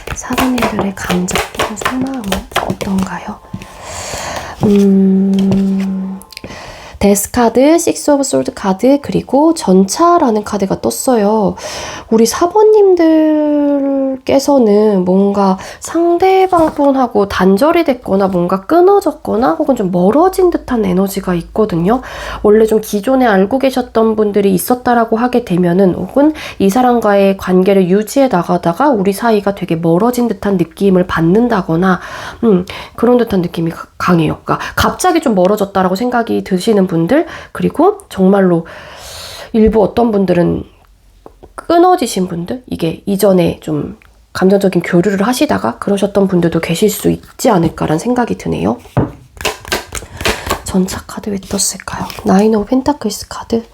4번님들의 감정, 속마음은 어떤가요? 데스 카드, 식스 오브 솔드 카드, 그리고 전차라는 카드가 떴어요. 우리 4번님들께서는 뭔가 상대방 분하고 단절이 됐거나 뭔가 끊어졌거나 혹은 좀 멀어진 듯한 에너지가 있거든요. 원래 좀 기존에 알고 계셨던 분들이 있었다라고 하게 되면은 혹은 이 사람과의 관계를 유지해 나가다가 우리 사이가 되게 멀어진 듯한 느낌을 받는다거나 그런 듯한 느낌이 강해요. 그러니까 갑자기 좀 멀어졌다라고 생각이 드시는 분들, 그리고 정말로 일부 어떤 분들은 끊어지신 분들, 이게 이전에 좀 감정적인 교류를 하시다가 그러셨던 분들도 계실 수 있지 않을까라는 생각이 드네요. 전차 카드 왜 떴을까요? 나인 오브 펜타클스 카드.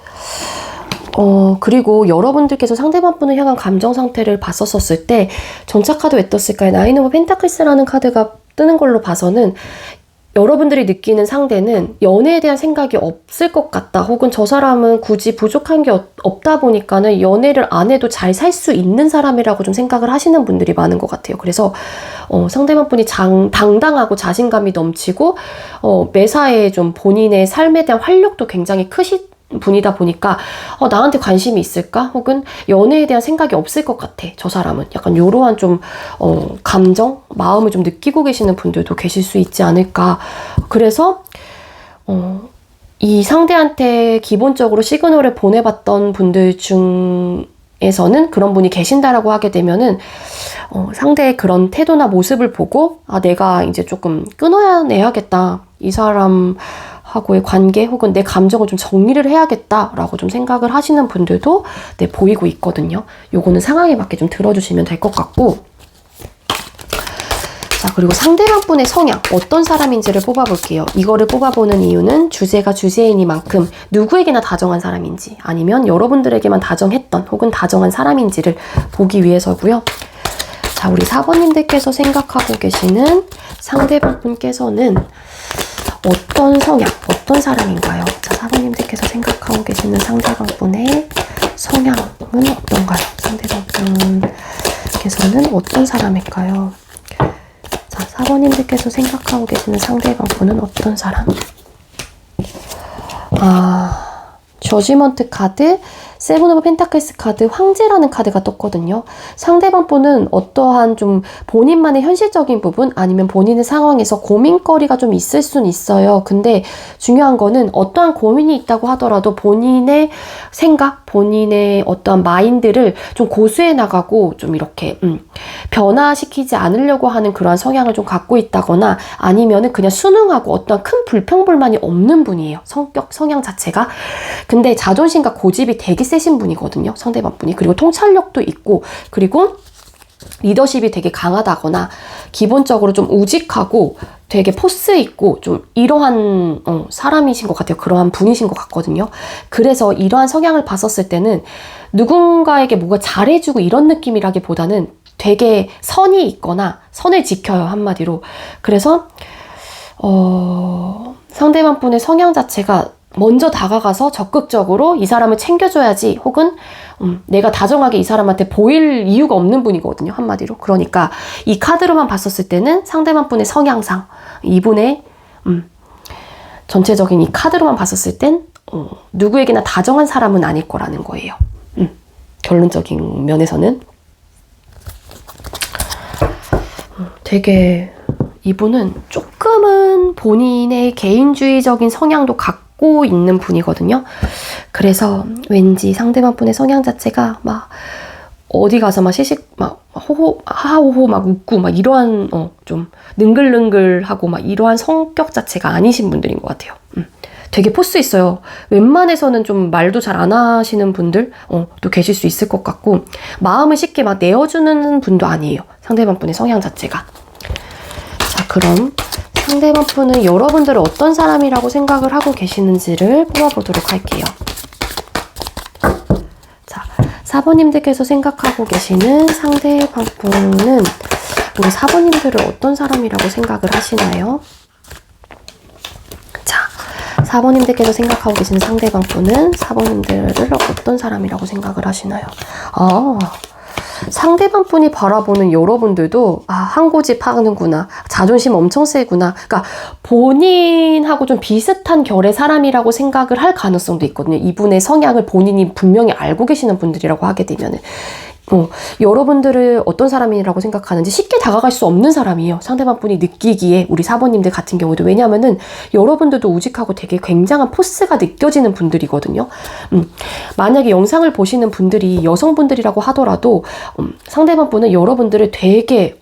그리고 여러분들께서 상대방 분을 향한 감정 상태를 봤었을 때 전차 카드 왜 떴을까요? 나인 오브 펜타클스라는 카드가 뜨는 걸로 봐서는 여러분들이 느끼는 상대는 연애에 대한 생각이 없을 것 같다. 혹은 저 사람은 굳이 부족한 게 없다 보니까는 연애를 안 해도 잘 살 수 있는 사람이라고 좀 생각을 하시는 분들이 많은 것 같아요. 그래서 상대방 분이 당당하고 자신감이 넘치고 매사에 좀 본인의 삶에 대한 활력도 굉장히 크신 분이다 보니까 나한테 관심이 있을까? 혹은 연애에 대한 생각이 없을 것 같아. 저 사람은. 약간 요러한 좀 감정, 마음을 좀 느끼고 계시는 분들도 계실 수 있지 않을까. 그래서 이 상대한테 기본적으로 시그널을 보내봤던 분들 중에서는 그런 분이 계신다라고 하게 되면은 상대의 그런 태도나 모습을 보고 내가 이제 조금 끊어내야겠다. 이 사람 하고의 관계 혹은 내 감정을 좀 정리를 해야겠다라고 좀 생각을 하시는 분들도 보이고 있거든요. 요거는 상황에 맞게 좀 들어주시면 될 것 같고, 자, 그리고 상대방 분의 성향, 어떤 사람인지를 뽑아볼게요. 이거를 뽑아보는 이유는 주제가 주제이니만큼 누구에게나 다정한 사람인지 아니면 여러분들에게만 다정했던 혹은 다정한 사람인지를 보기 위해서고요. 자, 우리 4번님들께서 생각하고 계시는 상대방 분께서는 어떤 성향, 어떤 사람인가요? 자, 4번님들께서 생각하고 계시는 상대방 분의 성향은 어떤가요? 상대방 분께서는 어떤 사람일까요? 자, 4번님들께서 생각하고 계시는 상대방 분은 어떤 사람? 저지먼트 카드, 세븐 오브 펜타클스 카드, 황제라는 카드가 떴거든요. 상대방 분은 어떠한 좀 본인만의 현실적인 부분 아니면 본인의 상황에서 고민거리가 좀 있을 순 있어요. 근데 중요한 거는 어떠한 고민이 있다고 하더라도 본인의 생각, 본인의 어떠한 마인드를 좀 고수해 나가고 좀 이렇게 변화시키지 않으려고 하는 그러한 성향을 좀 갖고 있다거나 아니면은 그냥 순응하고 어떠한 큰 불평불만이 없는 분이에요. 성향 자체가. 근데 자존심과 고집이 되게 세신 분이거든요. 상대방 분이. 그리고 통찰력도 있고, 그리고 리더십이 되게 강하다거나 기본적으로 좀 우직하고 되게 포스 있고 좀 이러한 사람이신 것 같아요. 그러한 분이신 것 같거든요. 그래서 이러한 성향을 봤었을 때는 누군가에게 뭔가 잘해주고 이런 느낌이라기보다는 되게 선이 있거나 선을 지켜요. 한마디로. 그래서 상대방 분의 성향 자체가 먼저 다가가서 적극적으로 이 사람을 챙겨줘야지 혹은 내가 다정하게 이 사람한테 보일 이유가 없는 분이거든요. 한마디로. 그러니까 이 카드로만 봤었을 때는 상대방 분의 성향상 이분의 전체적인 이 카드로만 봤었을 땐 누구에게나 다정한 사람은 아닐 거라는 거예요. 결론적인 면에서는 되게 이분은 조금은 본인의 개인주의적인 성향도 갖고 있는 분이거든요. 그래서 왠지 상대방 분의 성향 자체가 막 어디 가서 막 하하호호 막 웃고 막 이러한 좀 능글능글하고 막 이러한 성격 자체가 아니신 분들인 것 같아요. 되게 포스 있어요. 웬만해서는 좀 말도 잘 안 하시는 분들 또 계실 수 있을 것 같고, 마음을 쉽게 막 내어주는 분도 아니에요. 상대방 분의 성향 자체가. 자, 그럼 상대방 분은 여러분들을 어떤 사람이라고 생각을 하고 계시는지를 뽑아보도록 할게요. 자, 4번님들께서 생각하고 계시는 상대방 분은 우리 4번님들을 어떤 사람이라고 생각을 하시나요? 자, 4번님들께서 생각하고 계시는 상대방 분은 4번님들을 어떤 사람이라고 생각을 하시나요? 상대방 분이 바라보는 여러분들도 한 고집 하는구나, 자존심 엄청 세구나, 그러니까 본인하고 좀 비슷한 결의 사람이라고 생각을 할 가능성도 있거든요. 이분의 성향을 본인이 분명히 알고 계시는 분들이라고 하게 되면은 여러분들을 어떤 사람이라고 생각하는지 쉽게 다가갈 수 없는 사람이에요. 상대방 분이 느끼기에, 우리 4번님들 같은 경우도. 왜냐하면은 여러분들도 우직하고 되게 굉장한 포스가 느껴지는 분들이거든요. 만약에 영상을 보시는 분들이 여성분들이라고 하더라도 상대방 분은 여러분들을 되게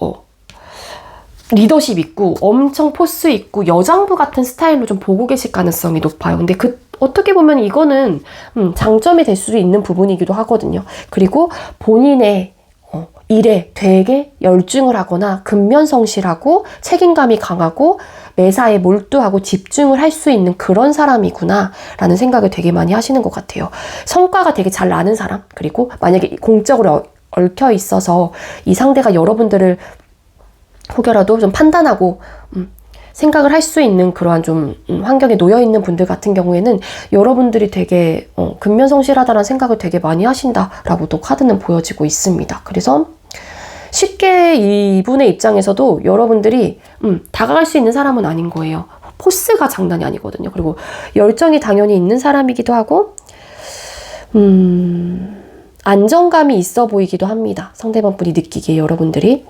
리더십 있고 엄청 포스 있고 여장부 같은 스타일로 좀 보고 계실 가능성이 높아요. 근데 어떻게 보면 이거는 장점이 될 수도 있는 부분이기도 하거든요. 그리고 본인의 일에 되게 열중을 하거나 근면성실하고 책임감이 강하고 매사에 몰두하고 집중을 할 수 있는 그런 사람이구나 라는 생각을 되게 많이 하시는 것 같아요. 성과가 되게 잘 나는 사람, 그리고 만약에 공적으로 얽혀 있어서 이 상대가 여러분들을 혹여라도 좀 판단하고 생각을 할 수 있는 그러한 좀 환경에 놓여 있는 분들 같은 경우에는 여러분들이 되게 근면성실하다는 생각을 되게 많이 하신다라고도 카드는 보여지고 있습니다. 그래서 쉽게 이분의 입장에서도 여러분들이 다가갈 수 있는 사람은 아닌 거예요. 포스가 장난이 아니거든요. 그리고 열정이 당연히 있는 사람이기도 하고 안정감이 있어 보이기도 합니다. 상대방 분이 느끼기에 여러분들이.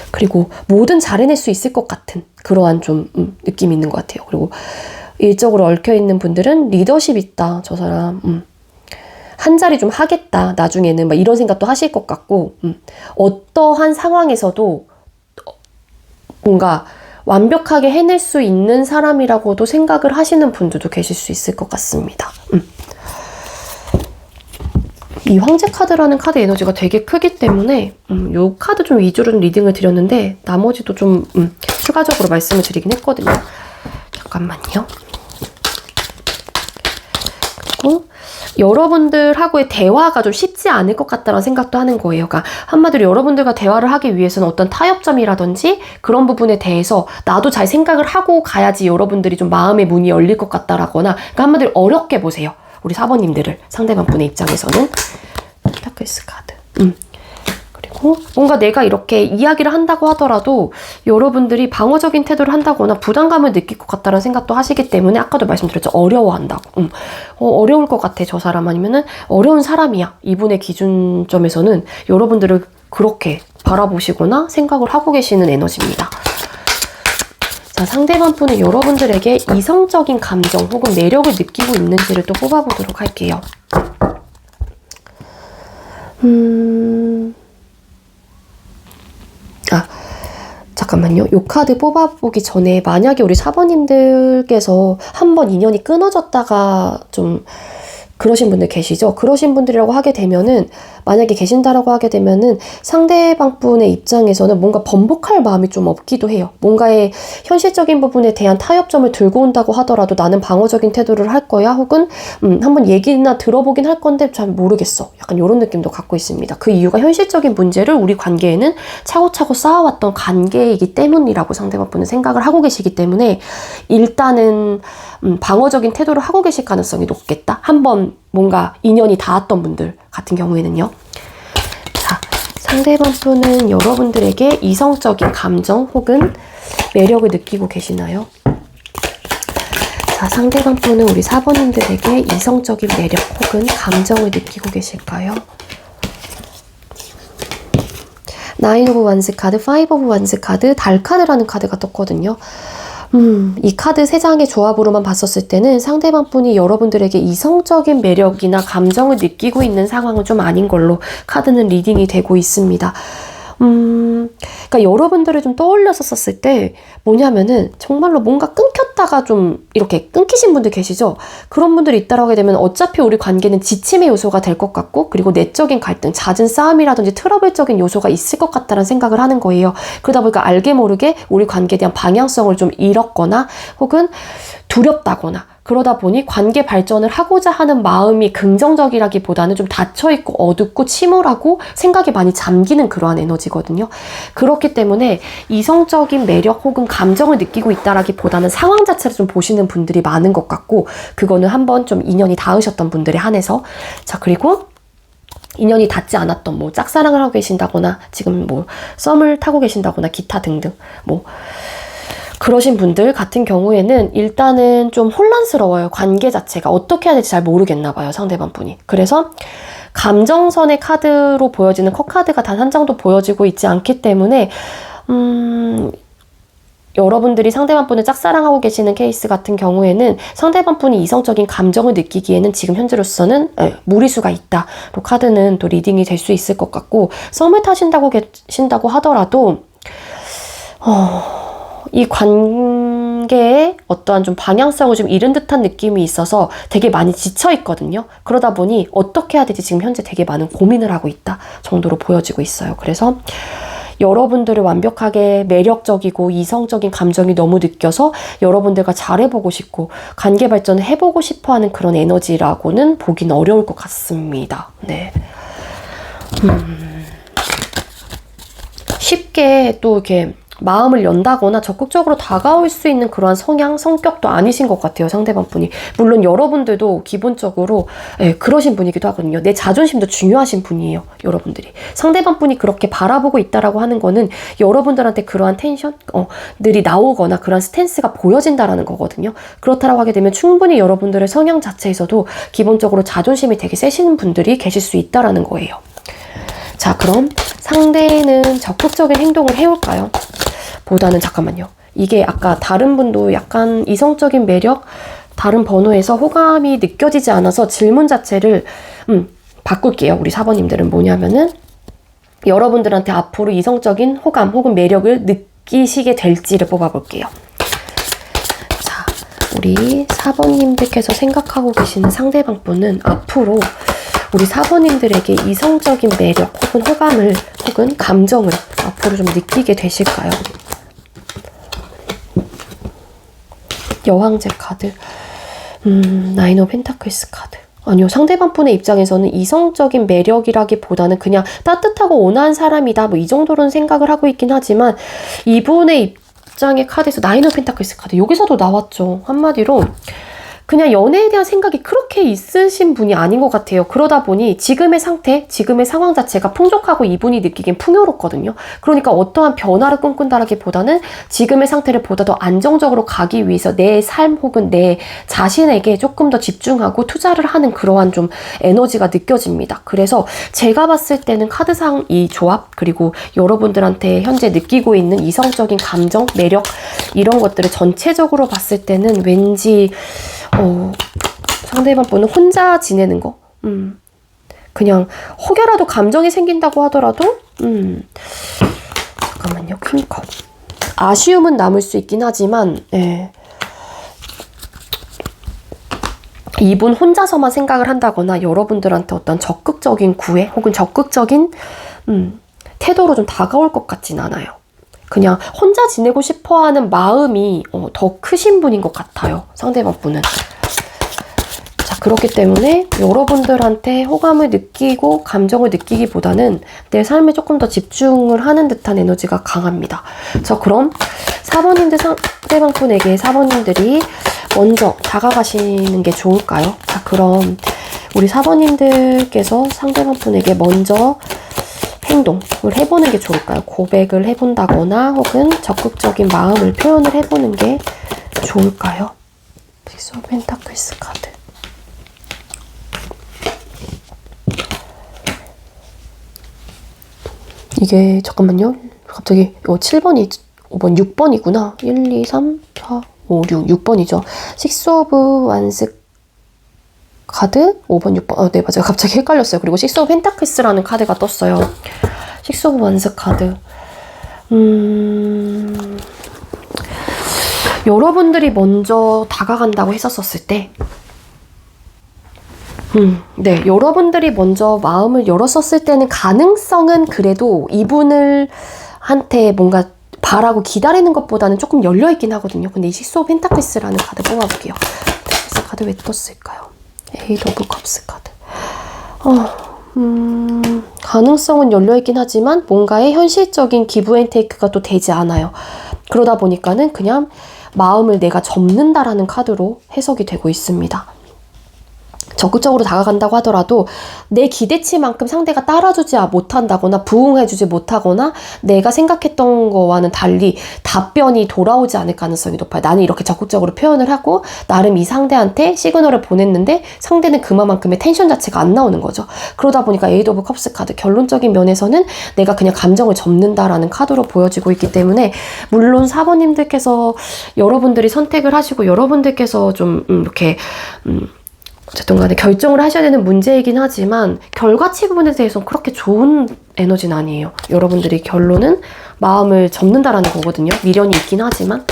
그리고 뭐든 잘해낼 수 있을 것 같은 그러한 좀 느낌이 있는 것 같아요. 그리고 일적으로 얽혀있는 분들은 리더십 있다, 저 사람 한 자리 좀 하겠다 나중에는, 막 이런 생각도 하실 것 같고, 어떠한 상황에서도 뭔가 완벽하게 해낼 수 있는 사람이라고도 생각을 하시는 분들도 계실 수 있을 것 같습니다. 이 황제 카드라는 카드 에너지가 되게 크기 때문에 이 카드 좀 위주로 리딩을 드렸는데 나머지도 좀 추가적으로 말씀을 드리긴 했거든요. 잠깐만요. 그리고 여러분들하고의 대화가 좀 쉽지 않을 것 같다는 생각도 하는 거예요. 그러니까 한마디로 여러분들과 대화를 하기 위해서는 어떤 타협점이라든지 그런 부분에 대해서 나도 잘 생각을 하고 가야지 여러분들이 좀 마음의 문이 열릴 것 같다라거나, 그러니까 한마디로 어렵게 보세요. 우리 4번님들을, 상대방 분의 입장에서는. 페타클스 카드. 그리고 뭔가 내가 이렇게 이야기를 한다고 하더라도 여러분들이 방어적인 태도를 한다거나 부담감을 느낄 것 같다는 생각도 하시기 때문에, 아까도 말씀드렸죠. 어려워한다고. 어려울 것 같아, 저 사람. 아니면은 어려운 사람이야. 이분의 기준점에서는 여러분들을 그렇게 바라보시거나 생각을 하고 계시는 에너지입니다. 자, 상대방 분은 여러분들에게 이성적인 감정 혹은 매력을 느끼고 있는지를 또 뽑아보도록 할게요. 잠깐만요. 이 카드 뽑아보기 전에 만약에 우리 4번님들께서 한번 인연이 끊어졌다가 좀 그러신 분들 계시죠? 그러신 분들이라고 하게 되면은, 만약에 계신다라고 하게 되면은 상대방 분의 입장에서는 뭔가 번복할 마음이 좀 없기도 해요. 뭔가의 현실적인 부분에 대한 타협점을 들고 온다고 하더라도 나는 방어적인 태도를 할 거야, 혹은 한번 얘기나 들어보긴 할 건데 잘 모르겠어, 약간 이런 느낌도 갖고 있습니다. 그 이유가 현실적인 문제를 우리 관계에는 차고차고 쌓아왔던 관계이기 때문이라고 상대방 분은 생각을 하고 계시기 때문에 일단은 방어적인 태도를 하고 계실 가능성이 높겠다. 한번 뭔가 인연이 닿았던 분들 같은 경우에는요. 자, 상대방 분은 여러분들에게 이성적인 감정 혹은 매력을 느끼고 계시나요? 자, 상대방 분은 우리 4번님들에게 이성적인 매력 혹은 감정을 느끼고 계실까요? 나인 오브 완스 카드, 파이브 오브 완스 카드, 달 카드라는 카드가 떴거든요. 이 카드 3장의 조합으로만 봤었을 때는 상대방 분이 여러분들에게 이성적인 매력이나 감정을 느끼고 있는 상황은 좀 아닌 걸로 카드는 리딩이 되고 있습니다. 그러니까 여러분들을 좀 떠올려서 썼을 때 뭐냐면은 정말로 뭔가 끊겼다가 좀 이렇게 끊기신 분들 계시죠? 그런 분들이 있다고 하게 되면 어차피 우리 관계는 지침의 요소가 될 것 같고, 그리고 내적인 갈등, 잦은 싸움이라든지 트러블적인 요소가 있을 것 같다는 생각을 하는 거예요. 그러다 보니까 알게 모르게 우리 관계에 대한 방향성을 좀 잃었거나 혹은 두렵다거나, 그러다 보니 관계 발전을 하고자 하는 마음이 긍정적이라기보다는 좀 닫혀있고 어둡고 침울하고 생각에 많이 잠기는 그러한 에너지거든요. 그렇기 때문에 이성적인 매력 혹은 감정을 느끼고 있다라기보다는 상황 자체를 좀 보시는 분들이 많은 것 같고, 그거는 한번 좀 인연이 닿으셨던 분들에 한해서. 자, 그리고 인연이 닿지 않았던 뭐 짝사랑을 하고 계신다거나 지금 뭐 썸을 타고 계신다거나 기타 등등 뭐 그러신 분들 같은 경우에는 일단은 좀 혼란스러워요. 관계 자체가 어떻게 해야 될지 잘 모르겠나 봐요, 상대방 분이. 그래서 감정선의 카드로 보여지는 컵카드가 단 한 장도 보여지고 있지 않기 때문에 여러분들이 상대방 분을 짝사랑하고 계시는 케이스 같은 경우에는 상대방 분이 이성적인 감정을 느끼기에는 지금 현재로서는 무리수가 있다. 또 카드는 또 리딩이 될 수 있을 것 같고, 썸을 타신다고 계신다고 하더라도 이 관계에 어떠한 좀 방향성을 좀 잃은 듯한 느낌이 있어서 되게 많이 지쳐 있거든요. 그러다 보니 어떻게 해야 될지 지금 현재 되게 많은 고민을 하고 있다 정도로 보여지고 있어요. 그래서 여러분들을 완벽하게 매력적이고 이성적인 감정이 너무 느껴서 여러분들과 잘해보고 싶고 관계 발전을 해보고 싶어하는 그런 에너지라고는 보긴 어려울 것 같습니다. 네. 쉽게 또 이렇게 마음을 연다거나 적극적으로 다가올 수 있는 그러한 성향, 성격도 아니신 것 같아요, 상대방 분이. 물론 여러분들도 기본적으로 그러신 분이기도 하거든요. 내 자존심도 중요하신 분이에요, 여러분들이. 상대방 분이 그렇게 바라보고 있다라고 하는 거는 여러분들한테 그러한 텐션들이 나오거나 그러한 스탠스가 보여진다라는 거거든요. 그렇다라고 하게 되면 충분히 여러분들의 성향 자체에서도 기본적으로 자존심이 되게 세시는 분들이 계실 수 있다라는 거예요. 자, 그럼 상대는 적극적인 행동을 해올까요? 보다는 잠깐만요. 이게 아까 다른 분도 약간 이성적인 매력, 다른 번호에서 호감이 느껴지지 않아서 질문 자체를 바꿀게요. 우리 4번님들은 뭐냐면은 여러분들한테 앞으로 이성적인 호감 혹은 매력을 느끼시게 될지를 뽑아볼게요. 자, 우리 4번님들께서 생각하고 계시는 상대방 분은 앞으로 우리 4번님들에게 이성적인 매력 혹은 호감을 혹은 감정을 앞으로 좀 느끼게 되실까요? 여왕제 카드, 나인 오브 펜타클스 카드. 아니요, 상대방 분의 입장에서는 이성적인 매력이라기보다는 그냥 따뜻하고 온화한 사람이다, 뭐 이 정도로는 생각을 하고 있긴 하지만 이분의 입장의 카드에서 나인 오브 펜타클스 카드, 여기서도 나왔죠. 한마디로 그냥 연애에 대한 생각이 그렇게 있으신 분이 아닌 것 같아요. 그러다 보니 지금의 상태, 지금의 상황 자체가 풍족하고 이분이 느끼긴 풍요롭거든요. 그러니까 어떠한 변화를 꿈꾼다라기보다는 지금의 상태를 보다 더 안정적으로 가기 위해서 내 삶 혹은 내 자신에게 조금 더 집중하고 투자를 하는 그러한 좀 에너지가 느껴집니다. 그래서 제가 봤을 때는 카드상 이 조합, 그리고 여러분들한테 현재 느끼고 있는 이성적인 감정, 매력 이런 것들을 전체적으로 봤을 때는 왠지 상대방 분은 혼자 지내는 거, 그냥 혹여라도 감정이 생긴다고 하더라도 잠깐만요. 퀸컵. 아쉬움은 남을 수 있긴 하지만 이분 혼자서만 생각을 한다거나 여러분들한테 어떤 적극적인 구애 혹은 적극적인 태도로 좀 다가올 것 같진 않아요. 그냥 혼자 지내고 싶어하는 마음이 더 크신 분인 것 같아요, 상대방 분은. 자, 그렇기 때문에 여러분들한테 호감을 느끼고 감정을 느끼기보다는 내 삶에 조금 더 집중을 하는 듯한 에너지가 강합니다. 자, 그럼 4번님들 상대방 분에게 4번님들이 먼저 다가가시는 게 좋을까요? 자, 그럼 우리 4번님들께서 상대방 분에게 먼저 행동을 해보는 게 좋을까요? 고백을 해본다거나 혹은 적극적인 마음을 표현을 해보는 게 좋을까요? 식스 오브 펜타클스 카드. 이게 잠깐만요. 갑자기 이거 7번이 5번 6번이구나. 1, 2, 3, 4, 5, 6. 6번이죠. 식스 오브 완스 카드 5번 6번 네, 맞아요. 갑자기 헷갈렸어요. 그리고 식스 오브 펜타클스라는 카드가 떴어요. 식스 오브 원스 카드. 여러분들이 먼저 다가간다고 했었을 때, 네, 여러분들이 먼저 마음을 열었었을 때는 가능성은 그래도 이분을 한테 뭔가 바라고 기다리는 것보다는 조금 열려있긴 하거든요. 근데 이 식스 오브 펜타클스라는 카드 뽑아볼게요. 그래서 카드 왜 떴을까요? 에이트 오브 컵스 카드. 가능성은 열려있긴 하지만 뭔가의 현실적인 기브 앤 테이크가 또 되지 않아요. 그러다 보니까는 그냥 마음을 내가 접는다라는 카드로 해석이 되고 있습니다. 적극적으로 다가간다고 하더라도 내 기대치만큼 상대가 따라주지 못한다거나 부응해주지 못하거나 내가 생각했던 거와는 달리 답변이 돌아오지 않을 가능성이 높아요. 나는 이렇게 적극적으로 표현을 하고 나름 이 상대한테 시그널을 보냈는데 상대는 그만큼의 텐션 자체가 안 나오는 거죠. 그러다 보니까 에이드 오브 컵스 카드, 결론적인 면에서는 내가 그냥 감정을 접는다라는 카드로 보여지고 있기 때문에, 물론 4번님들께서 여러분들이 선택을 하시고 여러분들께서 좀 이렇게 어쨌든 간에 결정을 하셔야 되는 문제이긴 하지만 결과치 부분에 대해서는 그렇게 좋은 에너지는 아니에요. 여러분들이 결론은 마음을 접는다라는 거거든요. 미련이 있긴 하지만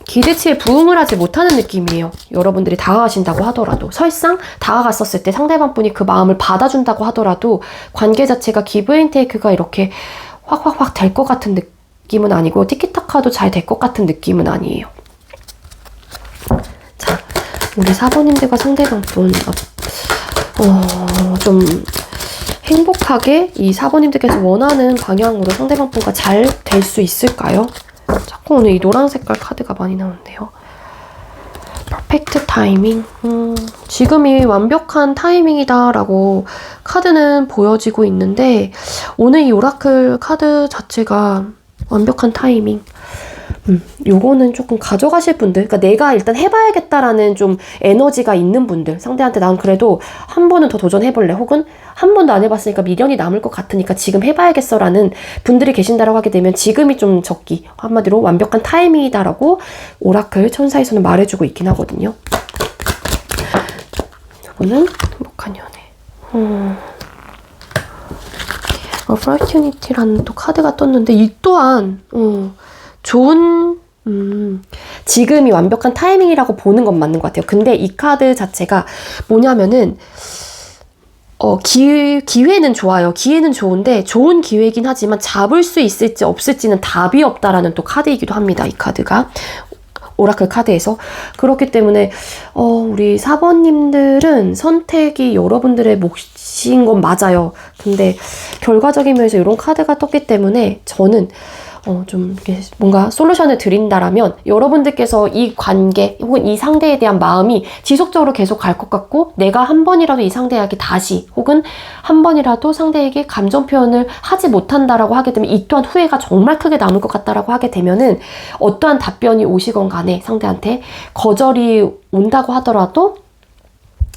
기대치에 부응을 하지 못하는 느낌이에요. 여러분들이 다가가신다고 하더라도, 설상 다가갔었을 때 상대방 분이 그 마음을 받아준다고 하더라도 관계 자체가 기브 앤 테이크가 이렇게 확 될 것 같은 느낌은 아니고 티키타카도 잘 될 것 같은 느낌은 아니에요. 자, 우리 4번님들과 상대방분 좀 행복하게 이 4번님들께서 원하는 방향으로 상대방분과 잘 될 수 있을까요? 자꾸 오늘 이 노란 색깔 카드가 많이 나오는데요. 퍼펙트 타이밍. 지금이 완벽한 타이밍이다 라고 카드는 보여지고 있는데, 오늘 이 오라클 카드 자체가 완벽한 타이밍. 요거는 조금 가져가실 분들, 그러니까 내가 일단 해봐야겠다라는 좀 에너지가 있는 분들, 상대한테 난 그래도 한 번은 더 도전해볼래, 혹은 한 번도 안 해봤으니까 미련이 남을 것 같으니까 지금 해봐야겠어라는 분들이 계신다라고 하게 되면 지금이 좀 적기, 한마디로 완벽한 타이밍이다라고 오라클 천사에서는 말해주고 있긴 하거든요. 이거는 행복한 연애. Opportunity라는 또 카드가 떴는데, 이 또한 좋은 지금이 완벽한 타이밍이라고 보는 건 맞는 것 같아요. 근데 이 카드 자체가 뭐냐면은 기회는 좋아요. 기회는 좋은데 좋은 기회이긴 하지만 잡을 수 있을지 없을지는 답이 없다라는 또 카드이기도 합니다. 이 카드가 오라클 카드에서. 그렇기 때문에 우리 4번님들은 선택이 여러분들의 몫인 건 맞아요. 근데 결과적인 면에서 이런 카드가 떴기 때문에 저는 좀 이렇게 뭔가 솔루션을 드린다라면, 여러분들께서 이 관계 혹은 이 상대에 대한 마음이 지속적으로 계속 갈 것 같고, 내가 한 번이라도 이 상대에게 다시, 혹은 한 번이라도 상대에게 감정 표현을 하지 못한다라고 하게 되면 이 또한 후회가 정말 크게 남을 것 같다라고 하게 되면은, 어떠한 답변이 오시건 간에 상대한테 거절이 온다고 하더라도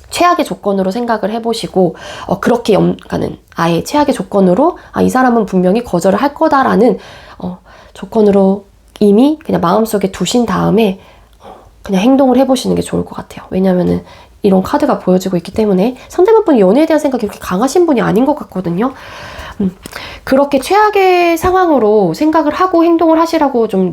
최악의 조건으로 생각을 해보시고, 그렇게 가는 아예 최악의 조건으로, 이 사람은 분명히 거절을 할 거다라는 조건으로 이미 그냥 마음속에 두신 다음에 그냥 행동을 해보시는 게 좋을 것 같아요. 왜냐면은 이런 카드가 보여지고 있기 때문에 상대방 분이 연애에 대한 생각이 그렇게 강하신 분이 아닌 것 같거든요. 그렇게 최악의 상황으로 생각을 하고 행동을 하시라고 좀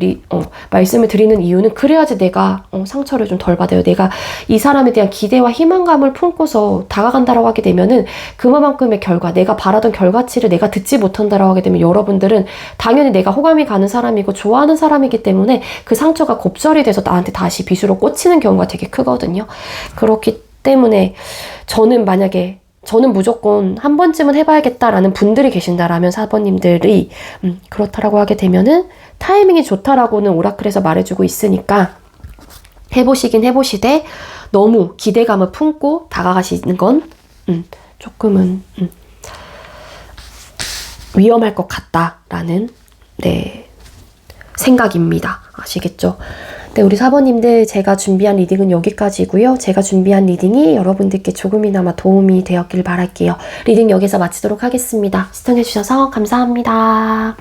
말씀을 드리는 이유는, 그래야지 내가 상처를 좀 덜 받아요. 내가 이 사람에 대한 기대와 희망감을 품고서 다가간다라고 하게 되면은 그만큼의 결과, 내가 바라던 결과치를 내가 듣지 못한다라고 하게 되면 여러분들은 당연히 내가 호감이 가는 사람이고 좋아하는 사람이기 때문에 그 상처가 곱절이 돼서 나한테 다시 비수로 꽂히는 경우가 되게 크거든요. 그렇기 때문에 저는 무조건 한 번쯤은 해봐야겠다라는 분들이 계신다라면 4번님들이 그렇다라고 하게 되면은 타이밍이 좋다라고는 오라클에서 말해주고 있으니까 해보시긴 해보시되 너무 기대감을 품고 다가가시는 건 조금은 위험할 것 같다라는 생각입니다. 아시겠죠? 네, 우리 4번님들, 제가 준비한 리딩은 여기까지고요. 제가 준비한 리딩이 여러분들께 조금이나마 도움이 되었길 바랄게요. 리딩 여기서 마치도록 하겠습니다. 시청해주셔서 감사합니다.